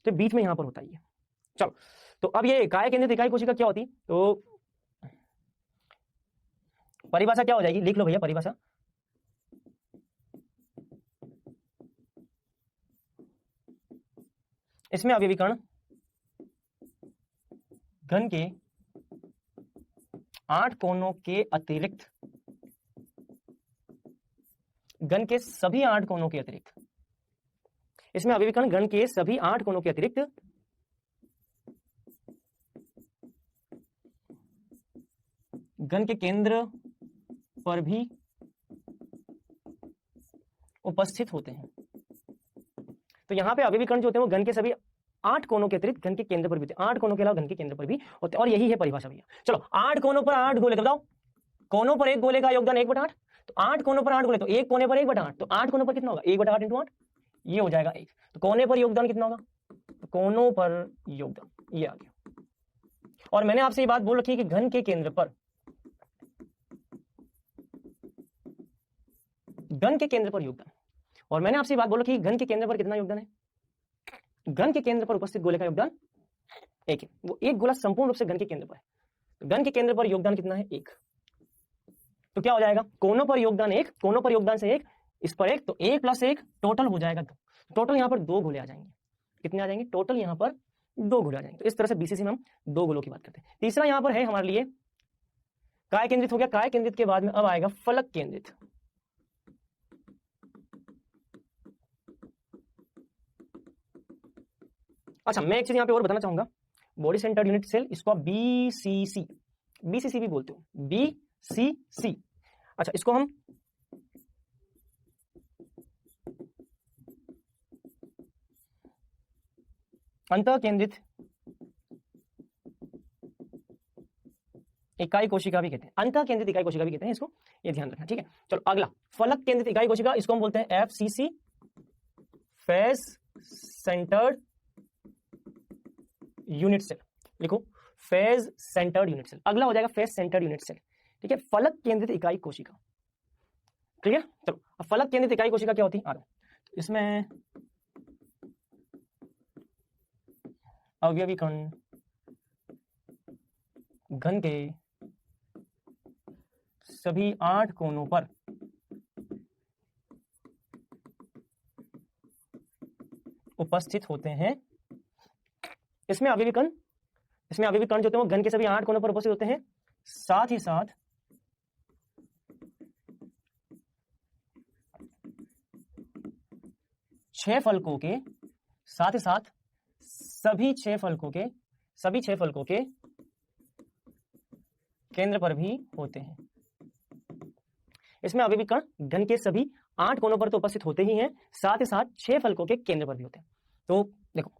तो बीच में यहाँ पर होता है ये। चलो तो अब ये काय केंद्रित इकाई कोशिका क्या होती, तो परिभाषा क्या हो जाएगी, लिख लो भैया परिभाषा। इसमें अवयवीकरण घन के 8 कोनों के अतिरिक्त, घन के सभी 8 कोनों के अतिरिक्त, इसमें अवयवीकरण घन के सभी 8 कोनों के अतिरिक्त घन के केंद्र पर भी उपस्थित होते हैं। तो यहां पे अवयवीकरण जो होते हैं वो घन के सभी 8 कोनों के अतिरिक्त घन के केंद्र पर भी होते हैं। 8 कोनों के अलावा घन के केंद्र पर भी होते हैं, और यही है परिभाषा भैया। चलो 8 कोनों पर 8 गोले, बताओ कोनों पर एक गोले का योगदान 1/8। तो 8 कोनों पर 8 गोले, तो एक कोने पर 1/8, तो 8 कोनों पर कितना होगा, 1/8 × 8, ये हो जाएगा 1। तो कोने पर योगदान कितना होगा, तो कोनों पर योगदान ये आ गया। और मैंने आपसे ये बात बोल रखी है कि घन के केंद्र पर, घन के केंद्र पर योगदान, और मैंने आपसे बात बोला कि घन के केंद्र पर कितना योगदान है, घन के केंद्र पर उपस्थित गोले का योगदान 1 है। वो एक गोला संपूर्ण रूप से घन के केंद्र पर है, तो घन के केंद्र पर योगदान कितना है, 1। तो क्या हो जाएगा, कोनों पर योगदान 1, कोनों पर योगदान से 1, इस पर 1, तो 1 + 1 टोटल हो जाएगा 2। टोटल यहां पर 2 गोले आ जाएंगे। कितने आ जाएंगे, टोटल यहां पर 2 गोले आ जाएंगे। तो इस तरह से बीसीसी में हम 2 गोलों की बात करते हैं। तीसरा यहां पर है हमारे लिए काय केंद्रित हो गया। काय केंद्रित के बाद में अब आएगा फलक केंद्रित। अच्छा मैं एक चीज यहां पे और बताना चाहूंगा, बॉडी सेंटर्ड यूनिट सेल, इसको आप बीसीसी, बीसीसी भी बोलते हो, बीसीसी। अच्छा इसको हम अंतः केंद्रित इकाई कोशिका भी कहते हैं, अंतः केंद्रित इकाई कोशिका भी कहते हैं इसको, ये ध्यान रखना, ठीक है। चलो अगला फलक केंद्रित इकाई कोशिका, इसको हम बोलते हैं FCC, face centred unit cell. लिखो फेज सेंटर्ड यूनिट सेल। अगला हो जाएगा फेस सेंटर्ड यूनिट सेल, ठीक है। फलक केंद्रित इकाई कोशिका, ठीक है। चलो अब फलक केंद्रित इकाई कोशिका क्या होती है, आ इसमें अवयवीकरण घन के सभी 8 कोनों पर उपस्थित होते हैं। इसमें अवयवीकरण जो होते हैं वो घन के सभी 8 कोनों पर उपस्थित होते हैं, साथ ही साथ छह फलकों के, साथ ही साथ सभी 6 फलकों के केंद्र पर भी होते हैं। इसमें अवयवीकरण घन के सभी 8 कोनों पर तो उपस्थित होते ही हैं, साथ ही साथ 6 फलकों के केंद्र पर भी होते हैं। तो देखो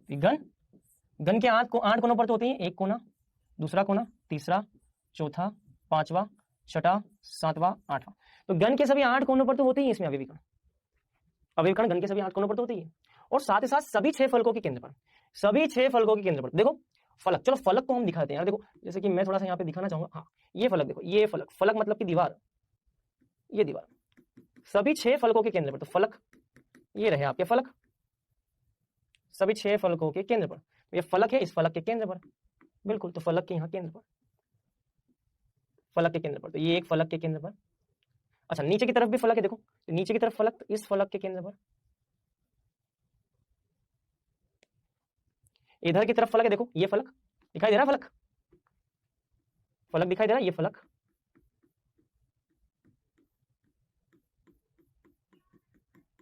घन के 8 कोनों पर तो होते हैं, एक कोना, दूसरा कोना, तीसरा, चौथा, पांचवा, छठा, सातवां, आठवां। तो घन के सभी 8 कोनों पर तो होते ही इसमें अवयवीकरण घन के सभी 8 कोनों पर तो होते ही है, और साथ ही साथ सभी 6 फलकों के केंद्र पर, सभी 6 फलकों के केंद्र पर। देखो फलक, चलो फलक को हम दिखाते हैं यार। देखो जैसे कि मैं थोड़ा सा यहाँ पे दिखाना चाहूंगा, हाँ ये फलक देखो, ये फलक मतलब कि दीवार, ये दीवार, सभी 6 फलकों के केंद्र पर। तो फलक ये रहे आपके फलक, सभी 6 फलकों के केंद्र पर। ये फलक है, इस फलक के केंद्र पर, बिल्कुल। तो फलक के यहाँ केंद्र पर, फलक के केंद्र पर, तो ये एक फलक के केंद्र पर। अच्छा नीचे की तरफ भी फलक है, देखो तो नीचे की तरफ फलक, तो इस फलक के केंद्र पर। इधर की तरफ फलक है, देखो ये फलक दिखाई दे रहा है, फलक दिखाई दे रहा है, ये फलक,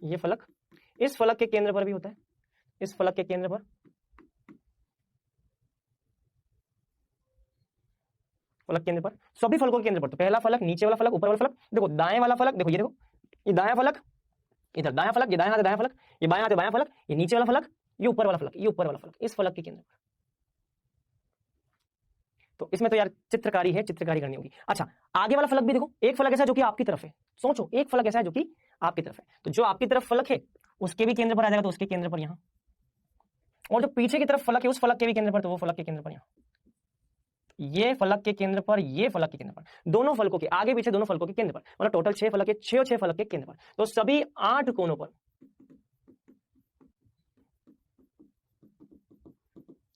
ये फलक इस फलक के केंद्र पर भी होता है, इस फलक के केंद्र पर। फलक केंद्र पर, सभी फलकों के केंद्र पर। तो पहला फलक, नीचे वाला फलक, ऊपर वाला फलक, देखो दाएं वाला फलक, देखो ये, देखो ये दायां फलक, इधर दायां फलक, ये दायां हाथ है दायां फलक, ये बायां हाथ है बायां फलक, ये नीचे वाला फलक, ये ऊपर वाला फलक, ये ऊपर वाला फलक, इस फलक के केंद्र पर। तो इसमें तो यार चित्रकारी है, चित्रकारी करनी होगी। अच्छा, आगे वाला फलक भी देखो, एक फलक ऐसा है जो कि आपकी तरफ है, सोचो एक फलक ऐसा है जो कि आपकी तरफ है, तो जो आपकी तरफ फलक है उसके भी केंद्र पर आ जाएगा, तो उसके केंद्र पर यहां, और जो पीछे की तरफ फलक है उस फलक के भी केंद्र पर, तो वो फलक के केंद्र पर यहां, ये फलक के केंद्र पर, ये फलक के केंद्र पर, दोनों फलकों के आगे पीछे दोनों फलकों के केंद्र पर, मतलब टोटल 6 फलक है, 6 और 6 फलक के केंद्र पर। तो सभी 8 कोनों पर,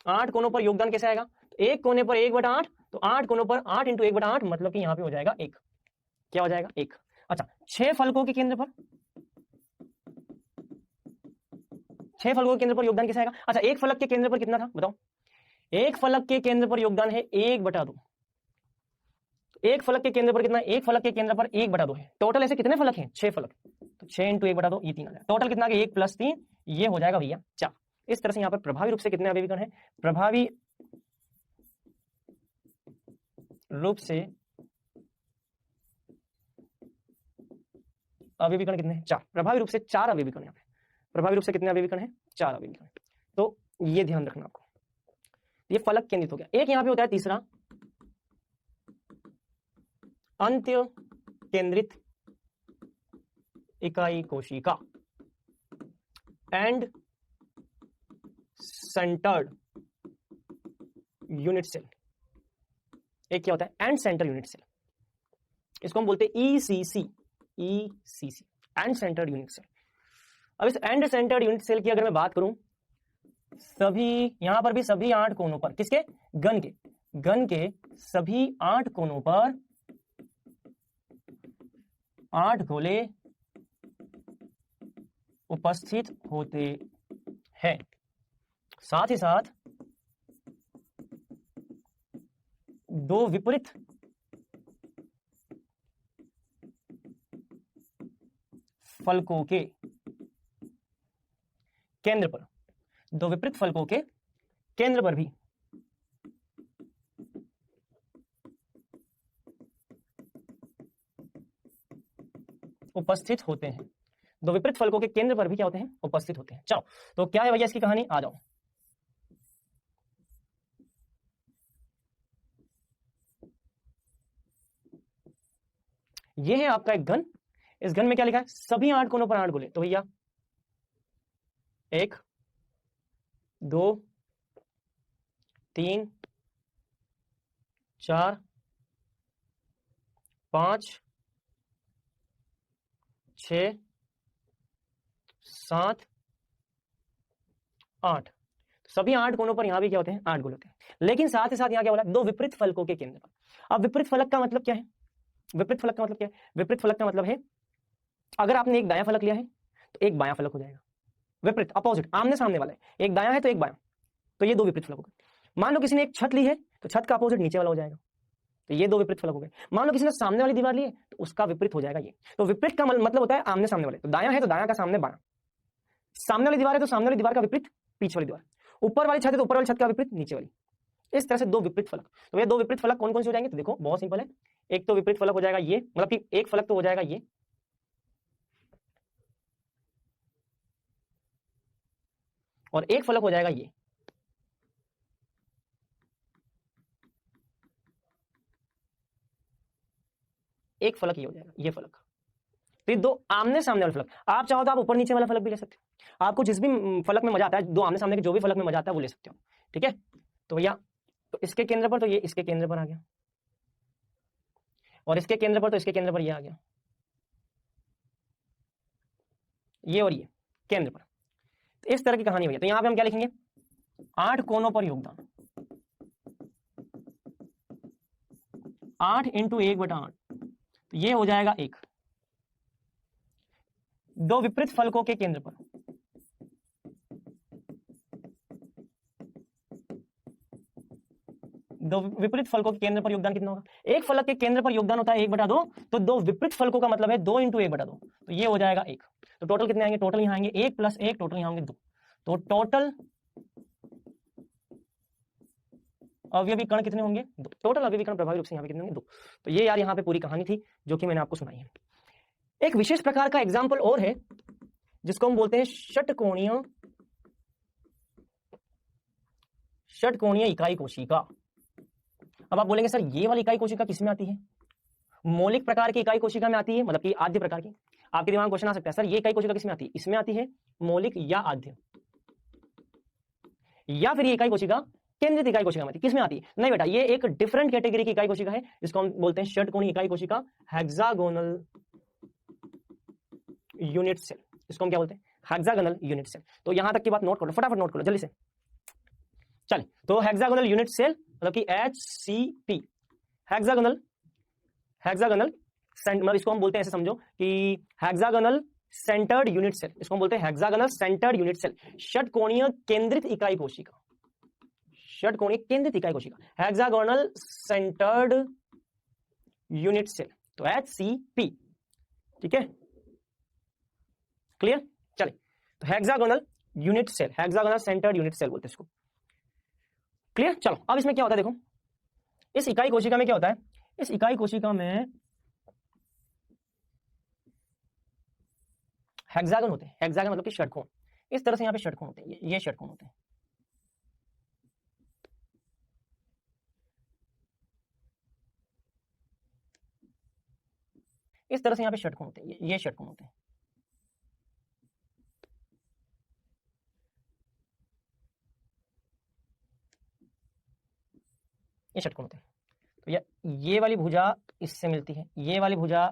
8 कोनों पर योगदान कैसे आएगा? एक कोने पर 1/8, तो 8 कोनों पर 8 × 1/8, मतलब कि यहां पे हो जाएगा 1। क्या हो जाएगा? 1। अच्छा, 6 फलकों के केंद्र पर, 6 फलकों के केंद्र पर योगदान कैसे आएगा? अच्छा, एक फलक के केंद्र पर कितना था बताओ? एक फलक के केंद्र पर योगदान है 1/2। एक फलक के केंद्र पर कितना? एक फलक के केंद्र पर 1/2 है। टोटल ऐसे कितने फलक हैं? 6 फलक, तो 6 × 1/2, ये 3 आ जाएगा। टोटल कितना? 1 + 3, ये हो जाएगा भैया 4। इस तरह से यहां पर प्रभावी रूप से कितने अवयवीकरण है? प्रभावी रूप से अवयवीकरण कितने हैं? 4। प्रभावी रूप से 4 अवयवीकरण यहाँ पे। प्रभावी रूप से कितने अवयवीकरण है? 4 अवयवीकरण। तो ये ध्यान रखना आपको। ये फलक केंद्रित हो गया। एक यहाँ पे होता है तीसरा, अंत्य केंद्रित इकाई कोशिका, एंड सेंटर्ड यूनिट सेल। एक क्या होता है? End centre unit cell. इसको हम बोलते हैं ECC, ECC, end centred unit cell. अब इस एंड सेंटर्ड यूनिट सेल की अगर मैं बात करूं, सभी यहां पर भी सभी 8 कोनों पर, किसके? घन के सभी 8 कोनों पर 8 गोले उपस्थित होते हैं। साथ ही साथ 2 विपरीत फलकों के केंद्र पर, 2 विपरीत फलकों के केंद्र पर भी उपस्थित होते हैं। 2 विपरीत फलकों के केंद्र पर भी क्या होते हैं? उपस्थित होते हैं। चलो, तो क्या है भैया इसकी कहानी? आ जाओ। ये है आपका एक घन। इस घन में क्या लिखा है? सभी 8 कोनों पर 8 गोले। तो भैया 1 2 3 4 5 6 7 8। सभी 8 कोनों पर यहां भी क्या होते हैं? 8 गोले होते हैं। लेकिन साथ ही साथ यहां क्या बोला? 2 विपरीत फलकों के केंद्र पर। अब विपरीत फलक का मतलब क्या है? विपरीत फलक का मतलब क्या है? विपरीत फलक का मतलब है, अगर आपने एक दायां फलक लिया है तो एक बायां फलक हो जाएगा। विपरीत, अपोजिट, आमने सामने वाला है, एक दायां है तो एक बायां, तो ये 2 विपरीत फलक हो गए। मान लो किसी ने एक छत ली है तो छत का अपोजिट नीचे वाला हो जाएगा, तो ये 2 विपरीत फलक हो गए। मान लो किसी ने सामने वाली दीवार ली है तो उसका विपरीत हो जाएगा ये। तो विपरीत का मतलब होता है आमने सामने वाले। तो दायां है तो दायां का सामने बायां, सामने वाली दीवार है तो सामने वाली दीवार का विपरीत पीछे वाली दीवार, ऊपर वाली छत है तो ऊपर वाली छत का विपरीत नीचे वाली। इस तरह से 2 विपरीत फलक। तो ये 2 विपरीत फलक कौन कौन से हो जाएंगे? तो देखो बहुत सिंपल है। एक तो विपरीत फलक हो जाएगा ये, मतलब कि एक फलक तो हो जाएगा ये, और एक फलक हो जाएगा ये। एक फलक ये हो जाएगा, ये फलक। तो ये 2 आमने सामने वाले फलक। आप चाहो तो आप ऊपर नीचे वाला फलक भी ले सकते हो। आपको जिस भी फलक में मजा आता है, 2 आमने सामने के जो भी फलक में मजा आता है वो ले सकते हो। ठीक है, तो भैया तो इसके केंद्र पर तो ये इसके केंद्र पर आ गया, और इसके केंद्र पर तो इसके केंद्र पर ये आ गया, ये और ये केंद्र पर। तो इस तरह की कहानी भैया। तो यहां पे हम क्या लिखेंगे? 8 कोनों पर योगदान, 8 × 1/8, तो ये हो जाएगा 1। 2 विपरीत फलकों के केंद्र पर, दो विपरीत फलकों के केंद्र पर योगदान कितना होगा? एक फलक के केंद्र पर योगदान होता है 1/2, तो 2 विपरीत फलकों का मतलब है 2 × 1/2, तो ये हो जाएगा 1। तो टोटल कितने आएंगे? टोटल यहां आएंगे 1 + 1, टोटल यहां होंगे 2। तो टोटल अवयवी कण कितने होंगे? 2। टोटल अवयवी कण प्रभावी रूप से यहाँ पे कितने होंगे? 2। तो ये यार यहाँ पे पूरी कहानी थी जो कि मैंने आपको सुनाई है। एक विशेष प्रकार का एग्जाम्पल और है जिसको हम बोलते हैं षटकोणीय इकाई कोशिका। अब आप बोलेंगे सर ये वाली इकाई कोशिका किसमें आती है? मौलिक प्रकार की इकाई कोशिका में आती है, मतलब कि आद्य प्रकार की। आपके दिमाग में क्वेश्चन आ सकता है सर ये इकाई कोशिका किसमें आती है? इसमें आती है मौलिक या आद्य, या फिर ये इकाई कोशिका केंद्रित इकाई कोशिका में आती है। किसमें आती है? नहीं बेटा, ये एक डिफरेंट कैटेगरी की इकाई कोशिका है जिसको हम बोलते हैं षटकोणीय इकाई कोशिका, हेक्सागोनल यूनिट सेल। इसको हम क्या बोलते हैं? Hexagonal unit cell. तो यहां तक की बात नोट कर लो, फटाफट नोट कर लो जल्दी से। चले, तो हेक्सागोनल यूनिट सेल मतलब कि HCP, हेक्सागोनल मतलब इसको हम बोलते हैं, ऐसे समझो कि हेक्सागोनल सेंटर्ड यूनिट सेल। इसको हम बोलते हैं हेक्सागोनल सेंटर्ड यूनिट सेल, षटकोणीय केंद्रित इकाई कोशिका, षटकोणीय केंद्रित इकाई कोशिका, हेक्सागोनल सेंटर्ड यूनिट सेल, तो HCP। ठीक है, क्लियर? चले, तो hexagonal unit cell, hexagonal centred unit cell बोलते हैं इसको। क्लियर? चलो, अब इसमें क्या होता है देखो, इस इकाई कोशिका में क्या होता है? इस इकाई कोशिका में हेक्सागन होते हैं। हेक्सागन मतलब कि षटकोण। इस तरह से यहाँ पे षटकोण होते हैं, ये षटकोण होते हैं। इस तरह से यहाँ पे षटकोण होते हैं, ये षटकोण होते हैं। ये षटकोण होते हैं। तो ये वाली भुजा इससे मिलती है, ये वाली भुजा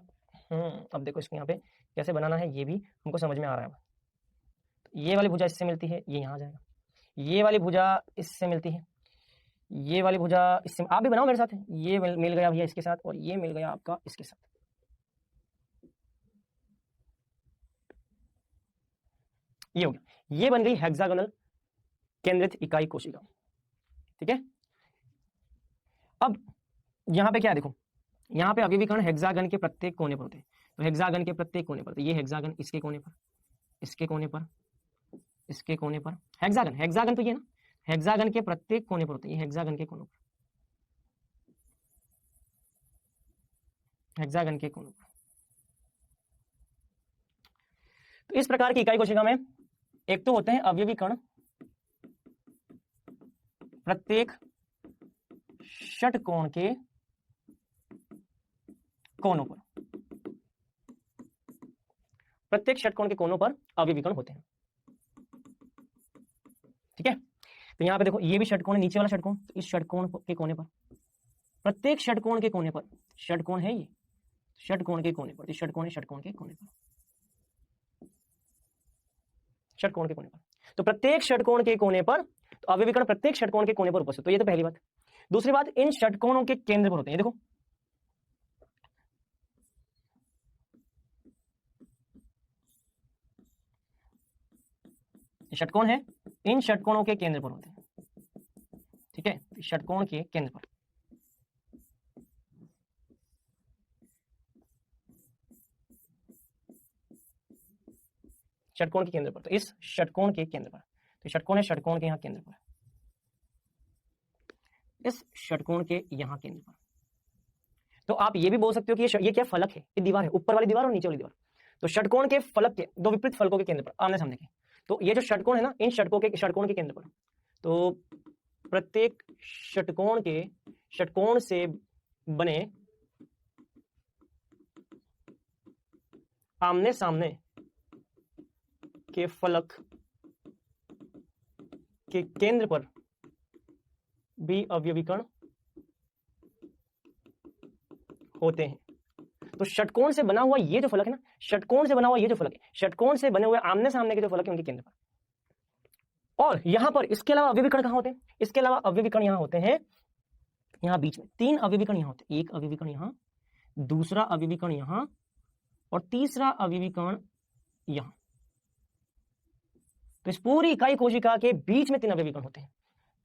अब देखो इसको यहाँ पे कैसे बनाना है ये भी हमको समझ में आ रहा है। तो ये वाली भुजा इससे मिलती है, ये यहाँ जाएगा। ये वाली भुजा इससे मिलती है, ये वाली भुजा इससे, आप भी बनाओ मेरे साथ। ये मिल गया भैया इसके साथ, और ये मिल गया आपका इसके साथ। ये हो गया, ये बन गई हेक्सागोनल केंद्रित इकाई कोशिका। ठीक है, अब यहां पे क्या है देखो, यहां पे अवयवी कण हेक्सागन के प्रत्येक कोने पर होते हैं। तो हेक्सागन के प्रत्येक कोने पर, तो ये हेक्सागन इसके कोने पर, इसके कोने पर, इसके कोने पर, हेक्सागन तो ये ना, हेक्सागन के प्रत्येक कोने पर होते हैं, ये हेक्सागन के कोनों पर, हेक्सागन के कोनों पर। तो इस प्रकार की इकाई कोशिका में एक तो होते हैं अवयवी कण प्रत्येक षटकोण के कोनों पर, प्रत्येक षटकोण के कोनों पर अवयवी कण होते हैं। ठीक है, तो यहां पे देखो ये भी षटकोण है, नीचे वाला षटकोण, तो इस षटकोण के कोने पर, प्रत्येक षटकोण के कोने पर, षटकोण है ये, षटकोण के कोने पर, इस षटकोण है, षटकोण के कोने पर, षटकोण के कोने पर। तो प्रत्येक षटकोण के कोने पर तो अवयवी कण प्रत्येक षटकोण के कोने पर उपस्थित। तो ये तो पहली बात। दूसरी बात, इन षटकोणों के केंद्र पर होते हैं। ये देखो, षटकोण है, इन षटकोणों के केंद्र पर होते हैं। ठीक है, षटकोण के केंद्र पर, षटकोण के केंद्र पर, तो इस षटकोण के केंद्र पर, तो षटकोण है, षटकोण के यहां केंद्र पर, इस षटकोण के यहां केंद्र पर। तो आप ये भी बोल सकते हो कि ये क्या फलक है, ये दीवार है, ऊपर वाली दीवार और नीचे वाली दीवार। तो षटकोण के फलक के दो विपरीत फलकों के केंद्र पर, आमने सामने के। तो ये जो षटकोण है ना, इन षटकोण के केंद्र पर, तो प्रत्येक षटकोण से बने आमने सामने के फलक के केंद्र पर भी अवयवी कण होते हैं। तो षटकोण से बना हुआ ये जो फलक है ना, षटकोण से बना हुआ ये जो फलक है, षटकोण से बने हुए आमने सामने के जो फलक है उनके केंद्र पर। और यहां पर इसके अलावा अवयवी कण कहां होते हैं? इसके अलावा अवयवी कण यहां होते हैं, यहां बीच में 3 अवयवी कण यहां होते हैं। एक अवयवी कण यहां, दूसरा अवयवी कण यहां, और तीसरा अवयवी कण यहां। तो इस पूरी इकाई कोशिका के बीच में 3 अवयवी कण होते हैं।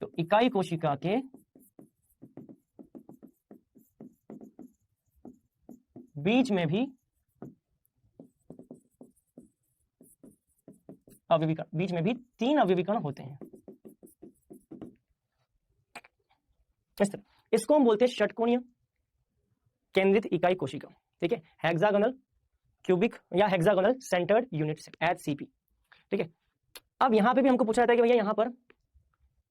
तो इकाई कोशिका के बीच में भी अवयवी कण, बीच में भी 3 अवयवी कण होते हैं। इस तरह, इसको हम बोलते हैं षटकोणीय केंद्रित इकाई कोशिका, ठीक है, हेक्सागोनल क्यूबिक या hexagonal centred unit cell HCP, ठीक है। अब यहां पे भी हमको पूछा जाता है कि भैया यहां पर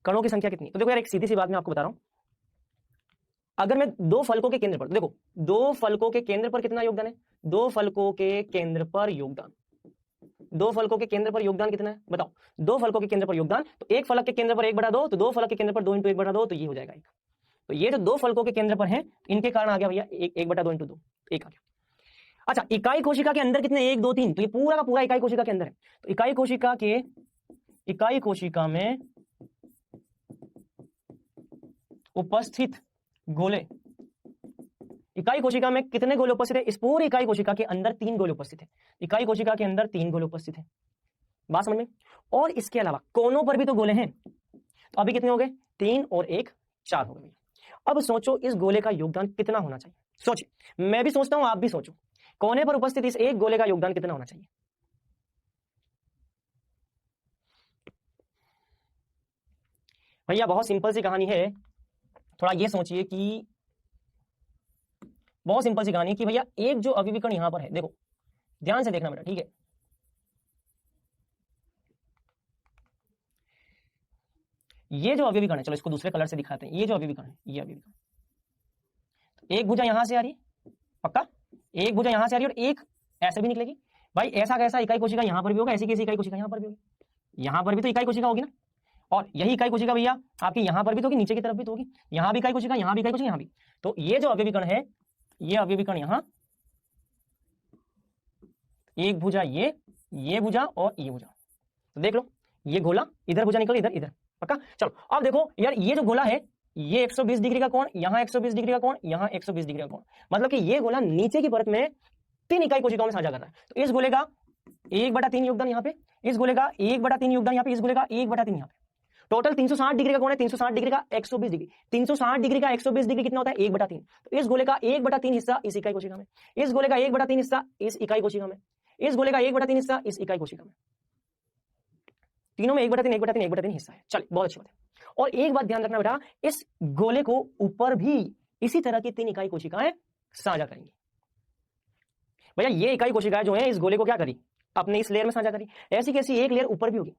कणों की संख्या कितनी, तो देखो यार एक सीधी सी बात मैं आपको बता रहा हूं, अगर मैं दो फलकों के केंद्र पर, देखो दो फलकों के केंद्र पर कितना योगदान है, दो फलकों के केंद्र पर योगदान, दो फलकों के केंद्र पर योगदान कितना है बताओ, दो फलकों के केंद्र पर योगदान, तो एक फलक के केंद्र पर 1/2, तो दो फलक के केंद्र पर 2 × 1/2, तो ये हो जाएगा 1। तो ये जो दो फलकों के केंद्र पर हैं इनके कारण आ गया भैया 1/2 × 2, 1 आ गया। अच्छा, इकाई कोशिका के अंदर कितने, 1 2 3, तो ये पूरा का पूरा इकाई कोशिका के अंदर है। तो इकाई कोशिका में उपस्थित गोले, इकाई कोशिका में कितने गोले उपस्थित है, इस पूरी इकाई कोशिका के अंदर 3 गोले उपस्थित है, इकाई कोशिका के अंदर 3 गोले उपस्थित है, बात समझ में। और इसके अलावा कोनों पर भी तो गोले हैं, तो अभी कितने हो गए, 3 और 1 4 हो गए। अब सोचो इस गोले का योगदान कितना होना चाहिए, सोचिए, मैं भी सोचता हूं आप भी सोचो, कोने पर उपस्थित इस एक गोले का योगदान कितना होना चाहिए। भैया बहुत सिंपल सी कहानी है, थोड़ा ये सोचिए कि बहुत सिंपल सी कहानी है कि भैया एक जो अवयवी कण यहां पर है, देखो ध्यान से देखना बेटा, ठीक है, ये जो अवयवी कण है, चलो इसको दूसरे कलर से दिखाते हैं, ये जो अवयवी कण है, ये अवयवी कण, एक भुजा यहां से आ रही है, पक्का एक भुजा यहां से आ रही है और एक ऐसे भी निकलेगी। भाई ऐसा कैसा इकाई कोशिका यहां पर भी होगा, ऐसी कैसी इकाई कोशिका यहां पर भी होगी, यहां पर भी तो इकाई कोशिका होगी ना, और यही इकाई कोशिका भैया आपकी यहां पर भी तो होगी, नीचे की तरफ भी तो होगी, यहां भी इकाई कोशिका, यहां भी इकाई कोशिका, यहां भी। तो ये जो अवयवी कण है, ये अवयवी कण यहां, एक भुजा ये भुजा और ये भुजा, तो देख लो ये गोला, इधर भुजा निकल, इधर इधर, पक्का। चलो अब देखो यार, ये जो गोला है ये 120 डिग्री का कोण, यहाँ 120 डिग्री का कोण, यहाँ 120 डिग्री का कोण, मतलब कि ये गोला नीचे की परत में 3 इकाई कोशिकाओं में साझा कर रहा है। तो इस गोले का 1/3 योगदान यहाँ पे, इस गोले का 1/3 योगदान यहाँ पे, इस गोले का 1/3 यहाँ पे, टोटल 360 डिग्री का कोण है, 360 डिग्री का 120 डिग्री, 360 डिग्री का 120 डिग्री कितना होता है, 1/3। तो इस गोले का 1/3 हिस्सा इस इकाई कोशिका में, इस गोले का 1/3 हिस्सा इस इकाई कोशिका में, इस गोले का 1/3 हिस्सा इस इकाई कोशिका में, तीनों में 1/3 1/3 1/3 हिस्सा है। चलिए बहुत अच्छी बात है। और एक बात ध्यान रखना बेटा, इस गोले को ऊपर भी इसी तरह की 3 इकाई कोशिकाएं साझा करेंगी। भैया ये इकाई कोशिकाएं जो है इस गोले को क्या करी, अपने इस लेयर में साझा करी, ऐसी कैसी एक लेयर ऊपर भी होगी,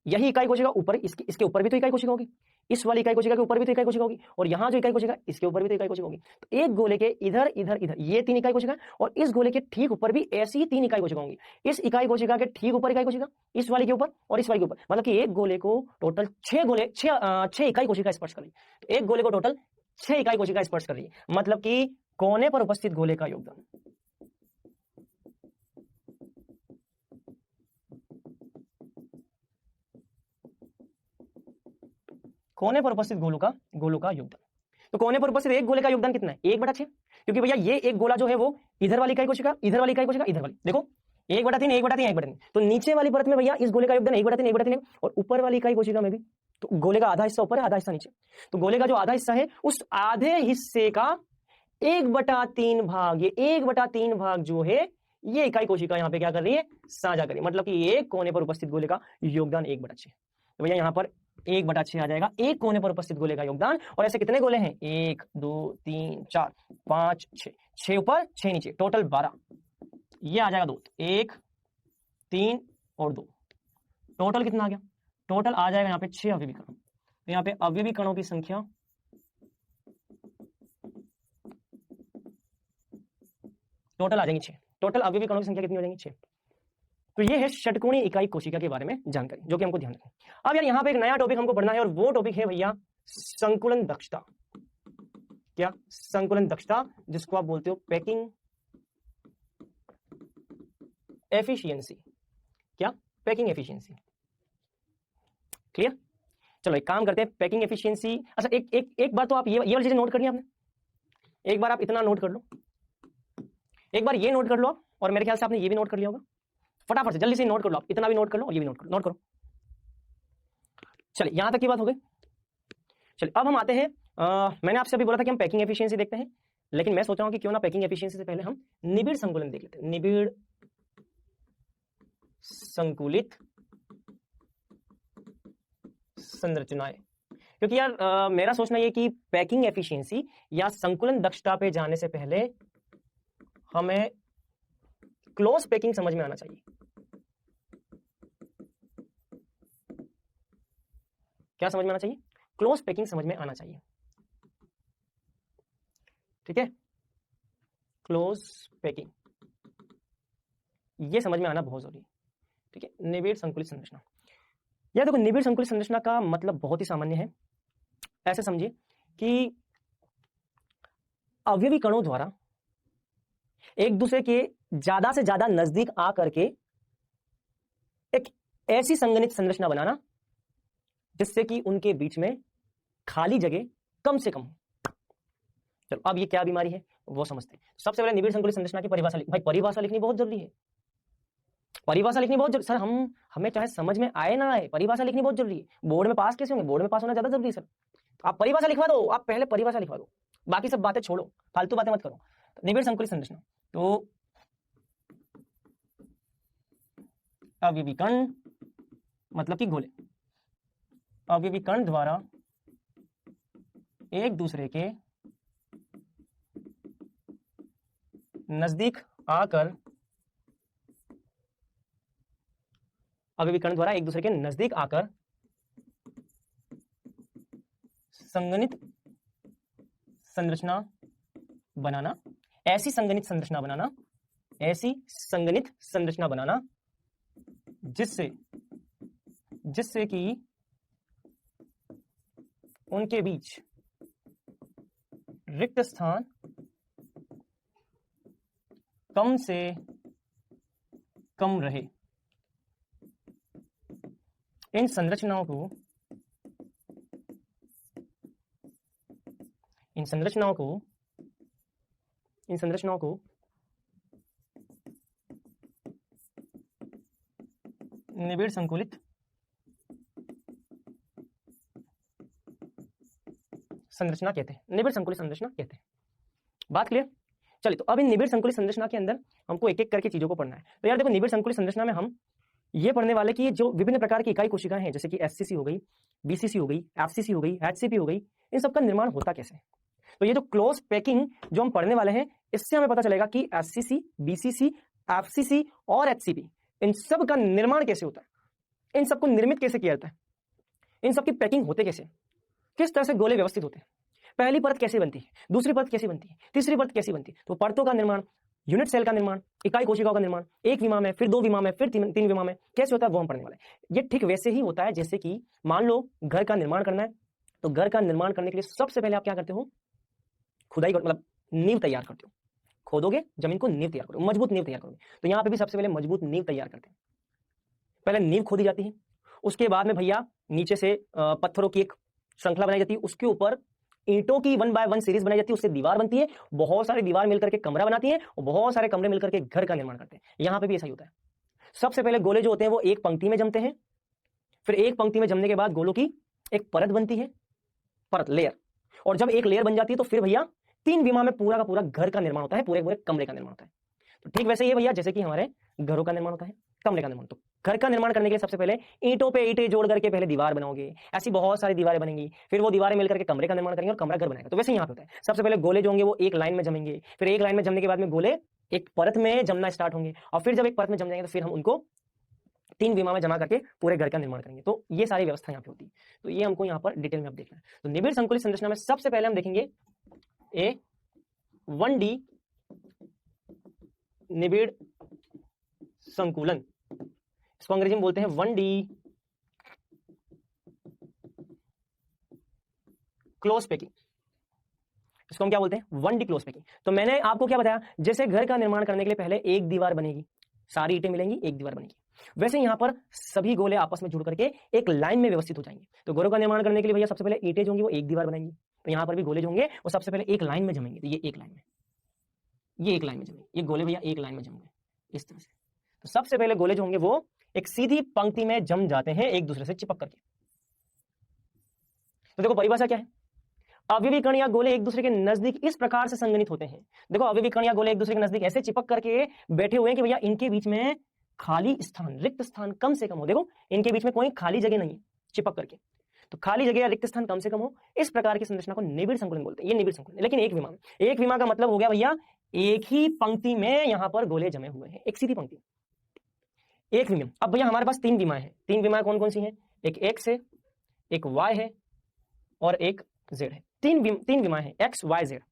यही इकाई कोशिका ऊपर, इसके ऊपर भी तो इकाई कोशिका होगी, इस वाली इकाई कोशिका के ऊपर भी तो इकाई कोशिका होगी, और यहाँ जो इकाई कोशिका इसके ऊपर भी तो इकाई कोशिका होगी। तो एक गोले के इधर इधर इधर ये 3 इकाई कोशिका, और इस गोले के ठीक ऊपर भी ऐसी ही 3 इकाई कोशिका होंगी, इस इकाई कोशिका के ठीक ऊपर इकाई कोशिका, इस वाली के ऊपर और इस वाली के ऊपर, मतलब कि एक गोले को टोटल 6 इकाई कोशिका स्पर्श कर रही है। तो एक गोले को टोटल 6 इकाई कोशिका स्पर्श कर रही है, मतलब कि कोने पर उपस्थित गोले का योगदान, कोने पर उपस्थित गोलों का योगदान। तो कोने पर उपस्थित एक गोले का योगदान कितना है, 1/6, क्योंकि भैया ये एक गोला जो है वो इधर वाली इकाई कोशिका, इधर वाली इकाई कोशिका, इधर वाली, देखो 1/3 1/3 1/3, तो नीचे वाली परत में भैया इस गोले का योगदान 1/3 1/3, और ऊपर वाली इकाई कोशिका में भी, तो गोले का आधा हिस्सा ऊपर है, आधा हिस्सा नीचे, तो गोले का जो आधा हिस्सा है उस आधे हिस्से का 1/3 भाग, ये 1/3 भाग जो है ये इकाई कोशिका यहाँ पे क्या कर रही है, साझा कर रही है, मतलब कि एक कोने पर उपस्थित गोले का योगदान 1/6। तो भैया यहाँ पर 1/6 आ जाएगा एक कोने पर उपस्थित गोले का योगदान। और ऐसे कितने गोले हैं, 1 2 3 4 5 6, 6 ऊपर 6 नीचे, टोटल 12, ये आ जाएगा 2, 1 3 और 2, टोटल कितना आ गया, टोटल आ जाएगा यहाँ पे 6 अवयवी कण। तो यहाँ पे अवयवी कणों की संख्या टोटल आ जाएंगी 6, टोटल अवयवी कणों की संख्या कितनी हो जाएंगी, 6। तो ये है षटकोणीय इकाई कोशिका के बारे में जानकारी, जो कि हमको ध्यान रखना है। अब यार यहाँ पे एक नया टॉपिक हमको पढ़ना है, और वो टॉपिक है भैया संकुलन दक्षता। क्या, संकुलन दक्षता, जिसको आप बोलते हो पैकिंग एफिशिएंसी। क्या, पैकिंग एफिशिएंसी, क्लियर। चलो एक काम करते हैं, पैकिंग एफिशिएंसी। अच्छा एक बार तो आप ये वाली चीजें नोट करनी है आपने, एक बार आप इतना नोट कर लो, एक बार ये नोट कर लो, और मेरे ख्याल से आपने ये भी नोट कर लिया होगा, फटाफट से जल्दी से नोट कर लो, आप इतना भी नोट कर लो और ये भी नोट करो। चलिए यहां तक की बात हो गई। चलिए अब हम आते हैं, मैंने आपसे अभी बोला था कि हम पैकिंग एफिशिएंसी देखते हैं, लेकिन मैं सोच रहा हूं कि क्यों ना पैकिंग एफिशिएंसी से पहले हम निबिड़ संकुलन देख लेते हैं, निबिड़ संकुलित संरचनाएं, क्योंकि यार मेरा सोचना ये कि पैकिंग एफिशिएंसी या संकुलन दक्षता पे जाने से पहले हमें क्लोज पैकिंग समझ में आना चाहिए। क्या समझ में आना चाहिए? क्लोज पैकिंग समझ में आना चाहिए। ठीक है, क्लोज पैकिंग ये समझ में आना बहुत जरूरी है। ठीक है, निबिड़ संकुलित संरचना। यार देखो, निबिड़ संकुलित संरचना का मतलब बहुत ही सामान्य है। ऐसे समझिए कि अवयवी कणों द्वारा एक दूसरे के ज्यादा से ज्यादा नजदीक आ करके एक ऐसी संगठित संरचना बनाना जिससे कि उनके बीच में खाली जगह कम से कम हो। चलो अब ये क्या बीमारी है वो समझते हैं। सबसे पहले निबिड़ संकुलित संरचना की परिभाषा भाई परिभाषा लिखनी बहुत जरूरी है। परिभाषा लिखनी बहुत जरूरी सर, हमें चाहे समझ में आए ना आए परिभाषा लिखनी बहुत जरूरी है। बोर्ड में पास कैसे होंगे? बोर्ड में पास होना ज्यादा जरूरी है सर। आप परिभाषा लिखवा दो, आप पहले परिभाषा लिखवा दो, बाकी सब बातें छोड़ो, फालतू बातें मत करो। निबिड़ संकुलित संरचना तो अवयवी कण मतलब कि गोले, अवयवी कण द्वारा एक दूसरे के नजदीक आकर, अवयवी कण द्वारा एक दूसरे के नजदीक आकर संगठित संरचना बनाना, ऐसी संगठित संरचना बनाना, ऐसी संगठित संरचना बनाना जिससे कि उनके बीच रिक्त स्थान कम से कम रहे। इन संरचनाओं को निबिड़ संकुलित संरचना कहते हैं। निबिड़ संकुलित संरचना कहते हैं। बात क्लियर? चलिए, तो अब इन निबिड़ संकुलित संरचना के अंदर हमको एक एक करके चीजों को पढ़ना है। तो यार देखो, निबिड़ संकुलित संरचना में हम ये पढ़ने वाले कि जो विभिन्न प्रकार की इकाई कोशिकाएं हैं, जैसे कि एससीसी हो गई, बीसीसी हो गई, एफसीसी हो गई, एचसीपी हो गई, इन सब का निर्माण होता कैसे है। तो ये जो क्लोज पैकिंग जो हम पढ़ने वाले हैं, इससे हमें पता चलेगा कि एससीसी, बीसीसी, एफसीसी और एचसीपी इन सब का निर्माण कैसे होता है, इन सबको निर्मित कैसे किया जाता है, इन सब की पैकिंग होते कैसे, किस तरह से गोले व्यवस्थित होते हैं, पहली परत कैसे बनती है, दूसरी परत कैसी बनती है, तीसरी परत कैसी बनती है। तो परतों का निर्माण, यूनिट सेल का निर्माण, इकाई कोशिकाओं का निर्माण, एक विमा में, फिर दो विमा में, फिर तीन विमा में कैसे होता है वो हम पढ़ने वाले हैं। ये ठीक वैसे ही होता है जैसे कि मान लो घर का निर्माण करना है, तो घर का निर्माण करने के लिए सबसे पहले आप क्या करते हो? खुदाई, मतलब नींव तैयार करते हो। खोदोगे जमीन को, नींव तैयार करोगे, मजबूत नींव तैयार करोगे। तो यहाँ पे भी सबसे पहले मजबूत नींव तैयार करते हैं। पहले नींव खोदी जाती है, उसके बाद में भैया नीचे से पत्थरों की एक श्रृंखला बनाई जाती है, उसके ऊपर ईंटों की 1 बाय 1 सीरीज बनाई जाती है, उससे दीवार बनती है, बहुत सारी दीवार मिलकर के कमरा बनाती है और बहुत सारे कमरे मिलकर के घर का निर्माण करते हैं। यहाँ पे भी ऐसा ही होता है। सबसे पहले गोले जो होते हैं वो एक पंक्ति में जमते हैं, फिर एक पंक्ति में जमने के बाद गोलों की एक परत बनती है, परत, लेयर, और जब एक लेयर बन जाती है तो फिर भैया 3 विमा में पूरा का पूरा घर का निर्माण होता है, पूरे पूरे कमरे का निर्माण होता है। तो ठीक वैसे ही भैया जैसे कि हमारे घरों का निर्माण होता है, कमरे का निर्माण। तो घर का निर्माण करने के लिए सबसे पहले ईंटों पे ईंटें जोड़ करके पहले दीवार बनाओगे, ऐसी बहुत सारी दीवारें बनेंगी, फिर वो दीवारें मिलकर के कमरे का निर्माण करेंगे और कमरा घर बनाएगा। तो वैसे यहाँ पे होता है, सबसे पहले गोले जो होंगे वो एक लाइन में जमेंगे, फिर एक लाइन में जमने के बाद में गोले एक परत में जमना स्टार्ट होंगे, और फिर जब एक परत में जम जाएंगे तो फिर हम उनको 3 विमा में जमा करके पूरे घर का निर्माण करेंगे। तो ये सारी व्यवस्था यहाँ पे होती है। तो ये हमको यहाँ पर डिटेल में अब देखना है। तो निबिड़ संकुलित संरचना में सबसे पहले हम देखेंगे 1D निबिड़ संकुलन, इसको अंग्रेजी में बोलते हैं 1D क्लोज पैकिंग। इसको हम क्या बोलते हैं? 1D close packing. तो मैंने आपको क्या बताया, जैसे घर का निर्माण करने के लिए पहले एक दीवार बनेगी, सारी ईंटें मिलेंगी, एक दीवार बनेगी, वैसे यहाँ पर सभी गोले आपस में जुड़ करके एक लाइन में व्यवस्थित हो जाएंगे। तो गोलों का निर्माण करने के लिए भैया सबसे पहले ईंटें जो होंगी वो एक दीवार बनाएंगी, तो यहाँ पर भी गोले जो होंगे वो सबसे पहले एक लाइन में जमेंगे। तो ये एक लाइन में, ये एक लाइन में जमेंगे, ये गोले भैया एक लाइन में जमेंगे इस तरह से। तो सबसे पहले गोले जो होंगे वो एक सीधी पंक्ति में जम जाते हैं एक दूसरे से चिपक करके। तो देखो परिभाषा क्या है, अवयवी कण या गोले एक दूसरे के नजदीक इस प्रकार से संगठित होते हैं। देखो अवयवी कण या गोले एक दूसरे के नजदीक ऐसे चिपक करके बैठे हुए हैं कि भैया इनके बीच में खाली स्थान, रिक्त स्थान कम से कम हो। देखो इनके बीच में कोई खाली जगह नहीं है, चिपक करके। तो खाली जगह या रिक्त स्थान कम से कम हो, इस प्रकार की संरचना को निबिड़ संकुलन बोलते हैं। ये निबिड़ संकुलन, लेकिन एक विमा में। एक विमा का मतलब हो गया भैया एक ही पंक्ति में यहां पर गोले जमे हुए हैं, एक सीधी पंक्ति, एक विमा। अब भैया हमारे पास 3 विमाएं हैं। 3 विमाएं कौन कौन सी हैं? एक एक्स है, एक वाई है और एक जेड है। 3 विमाएं हैं, एक्स वाई जेड।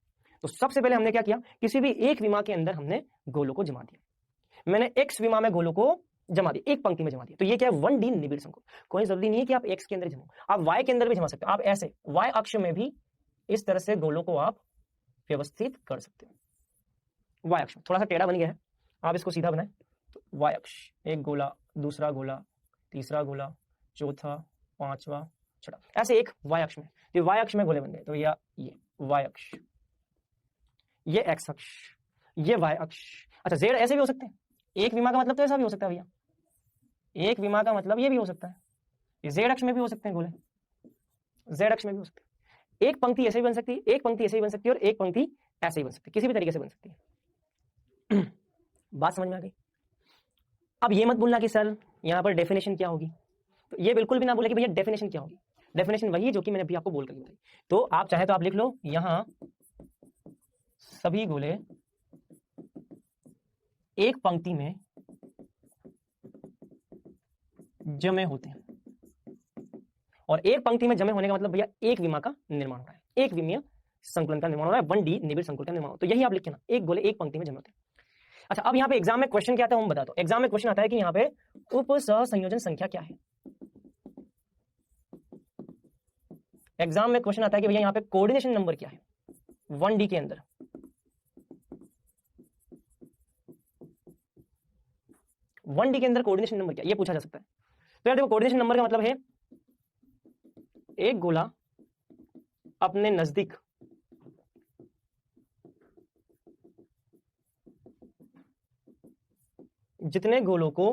तो सबसे पहले हमने क्या किया, किसी भी एक विमा के अंदर हमने गोलों को जमा दिया। मैंने एक्स विमा में गोलों को जमा दिया, एक पंक्ति में जमा दिया, तो ये क्या है 1D निबिड़ संकुल। कोई जरूरी नहीं है कि आप एक्स के अंदर जमाओ, आप वाई के अंदर भी जमा सकते हो। आप ऐसे वाई अक्ष में भी इस तरह से गोलों को आप व्यवस्थित कर सकते हो। वाई अक्ष थोड़ा सा टेढ़ा बन गया है, आप इसको सीधा बनाएं तो वाई अक्ष, एक गोला, दूसरा गोला, तीसरा गोला, चौथा, पांचवा, छठा, ऐसे एक वाई अक्ष में। तो वाई अक्ष में गोले बन गए, तो ये वाई अक्ष, ये एक्स अक्ष, ये वाई अक्ष। अच्छा जेड ऐसे भी हो सकते हैं। एक विमा का मतलब तो ऐसा भी हो सकता है भैया, एक विमा का मतलब ये भी हो सकता है, ये जेड अक्ष में भी हो सकते हैं गोले, जेड अक्ष में भी हो सकते हैं। एक पंक्ति ऐसे भी बन सकती है, एक पंक्ति ऐसे भी बन सकती है और एक पंक्ति ऐसे ही बन सकती है, किसी भी तरीके से बन सकती है। बात समझ में आ गई? अब ये मत बोलना कि सर यहां पर डेफिनेशन क्या होगी, तो ये बिल्कुल भी ना बोले कि भैया डेफिनेशन क्या होगी। डेफिनेशन वही है जो कि मैंने अभी आपको बोल कर बताई। तो आप चाहे तो आप लिख लो, यहां सभी गोले एक पंक्ति में जमे होते हैं, और एक पंक्ति में जमे होने का मतलब भैया एक विमा का निर्माण हो रहा है, एक विमीय संकुलन का निर्माण हो रहा है, 1D निबिड़ संकुल का निर्माण हो। तो यही आप लिख के ना, एक गोले एक पंक्ति में जमे होते हैं। अच्छा अब यहाँ पे एग्जाम में क्वेश्चन क्या आता है हम बता दो। एग्जाम में क्वेश्चन आता है कि यहाँ पे उप सहसंयोजन संख्या क्या है। एग्जाम में क्वेश्चन आता है कि भैया यहाँ पे कोऑर्डिनेशन नंबर क्या है 1D के अंदर। वन डी के अंदर कोऑर्डिनेशन नंबर क्या, ये पूछा जा सकता है। तो यार देखो कोऑर्डिनेशन नंबर का मतलब है एक गोला अपने नजदीक जितने गोलों को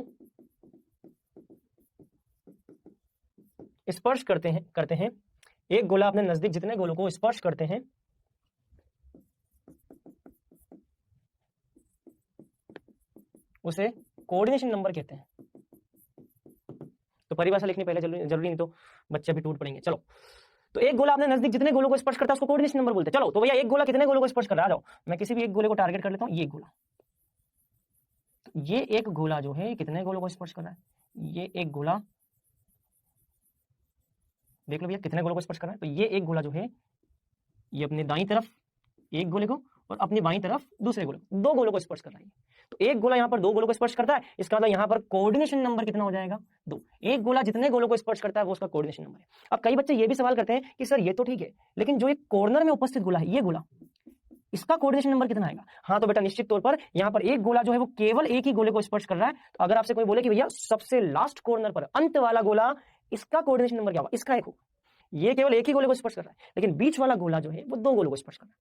स्पर्श करते हैं, एक गोला अपने नजदीक जितने गोलों को स्पर्श करते हैं उसे कोऑर्डिनेशन नंबर कहते हैं। तो परिभाषा लिखनी पहले जरूरी नहीं तो बच्चे भी टूट पड़ेंगे। चलो तो एक गोला अपने नजदीक जितने गोलों को स्पर्श करता है उसको कोऑर्डिनेशन नंबर बोलते हैं। चलो तो भैया एक गोला कितने गोलों को स्पर्श कर रहा है, आ जाओ मैं किसी भी एक गोले को टारगेट कर लेता हूं, ये गोला, तो ये एक गोला जो है कितने गोलों को स्पर्श कर रहा है, ये एक गोला देख लो भैया कितने गोलों को स्पर्श कर रहा है। तो ये एक गोला जो है ये अपने दाईं तरफ एक गोले को और अपनी बाईं तरफ दूसरे गोले को, 2 गोलों को स्पर्श कर रहा है। तो एक गोला यहाँ पर 2 गोलों को स्पर्श करता है, इसका मतलब यहाँ पर कोऑर्डिनेशन नंबर कितना हो जाएगा 2। एक गोला जितने गोलों को स्पर्श करता है वो उसका कोऑर्डिनेशन नंबर है। अब कई बच्चे ये भी सवाल करते हैं कि सर ये तो ठीक है लेकिन जो एक कॉर्नर में उपस्थित गोला है ये गोला, इसका कोऑर्डिनेशन नंबर कितना आएगा। हाँ तो बेटा निश्चित तौर पर यहाँ पर एक गोला जो है वो केवल एक ही गोले को स्पर्श कर रहा है। तो अगर आपसे कोई बोले कि भैया सबसे लास्ट कॉर्नर पर अंत वाला गोला इसका कोऑर्डिनेशन नंबर क्या होगा, इसका 1 होगा। ये केवल एक ही गोले को स्पर्श कर रहा है लेकिन बीच वाला गोला जो है वो 2 गोलों को स्पर्श कर रहा है,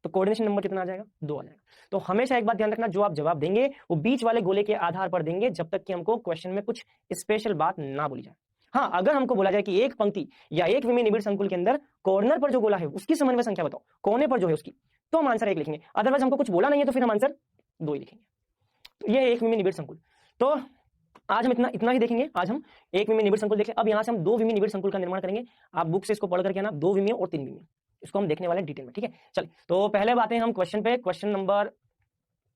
तो कोऑर्डिनेशन नंबर कितना आ जाएगा 2 आ जाएगा। तो हमेशा एक बात ध्यान रखना, जो आप जवाब देंगे वो बीच वाले गोले के आधार पर देंगे जब तक कि हमको क्वेश्चन में कुछ स्पेशल बात ना बोली जाए। हाँ अगर हमको बोला जाए कि एक पंक्ति या एक विमीय निबिड़ संकुल के अंदर कॉर्नर पर जो गोला है उसकी समन्वय संख्या बताओ, कोने पर जो है उसकी, तो हम आंसर 1 लिखेंगे। अदरवाइज हमको कुछ बोला नहीं है तो फिर हम आंसर 2 ही लिखेंगे। तो ये एक विमीय निबिड़ संकुल। तो आज हम इतना ही देखेंगे। आज हम एक विमीय निबिड़ संकुल देखें। अब यहाँ से हम 2 विमीय निबिड़ संकुल का निर्माण करेंगे। आप बुक से इसको पढ़ करके आना, 2 विमीय और 3 विमीय, इसको हम देखने वाले हैं डिटेल में, ठीक है। चलिए तो पहले बातें हम क्वेश्चन पे। क्वेश्चन नंबर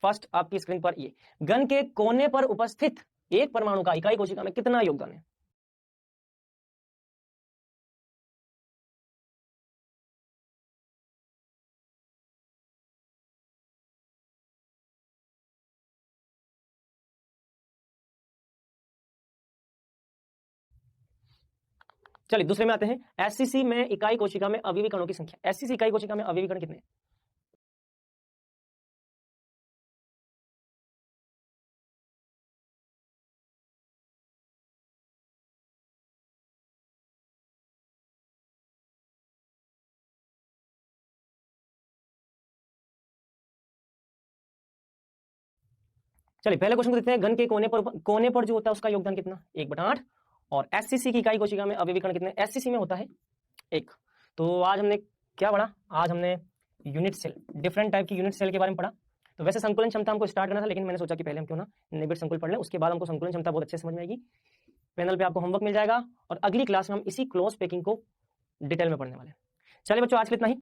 फर्स्ट आपकी स्क्रीन पर, ये घन के कोने पर उपस्थित एक परमाणु का इकाई कोशिका में कितना योगदान है। चलिए दूसरे में आते हैं। एससीसी में इकाई कोशिका में अवयवी कणों की संख्या। एससीसी इकाई कोशिका में अवयवी कण कितने हैं? चलिए पहले क्वेश्चन को देखते हैं। घन के कोने पर जो होता है उसका योगदान कितना, 1/8। और एससीसी की इकाई कोशिका में अवयवी कण कितने, एससीसी में होता है 1। तो आज हमने क्या पढ़ा, आज हमने यूनिट सेल, डिफरेंट टाइप की यूनिट सेल के बारे में पढ़ा। तो वैसे संकुलन क्षमता हमको स्टार्ट करना था लेकिन मैंने सोचा कि पहले हम क्यों ना निबिड़ संकुल पढ़ लें, उसके बाद हमको संकुलन क्षमता बहुत अच्छे समझ में आएगी। पैनल पे आपको होमवर्क मिल जाएगा और अगली क्लास में हम इसी क्लोज पैकिंग को डिटेल में पढ़ने वाले हैं। चलिए बच्चों, आज के लिए इतना ही।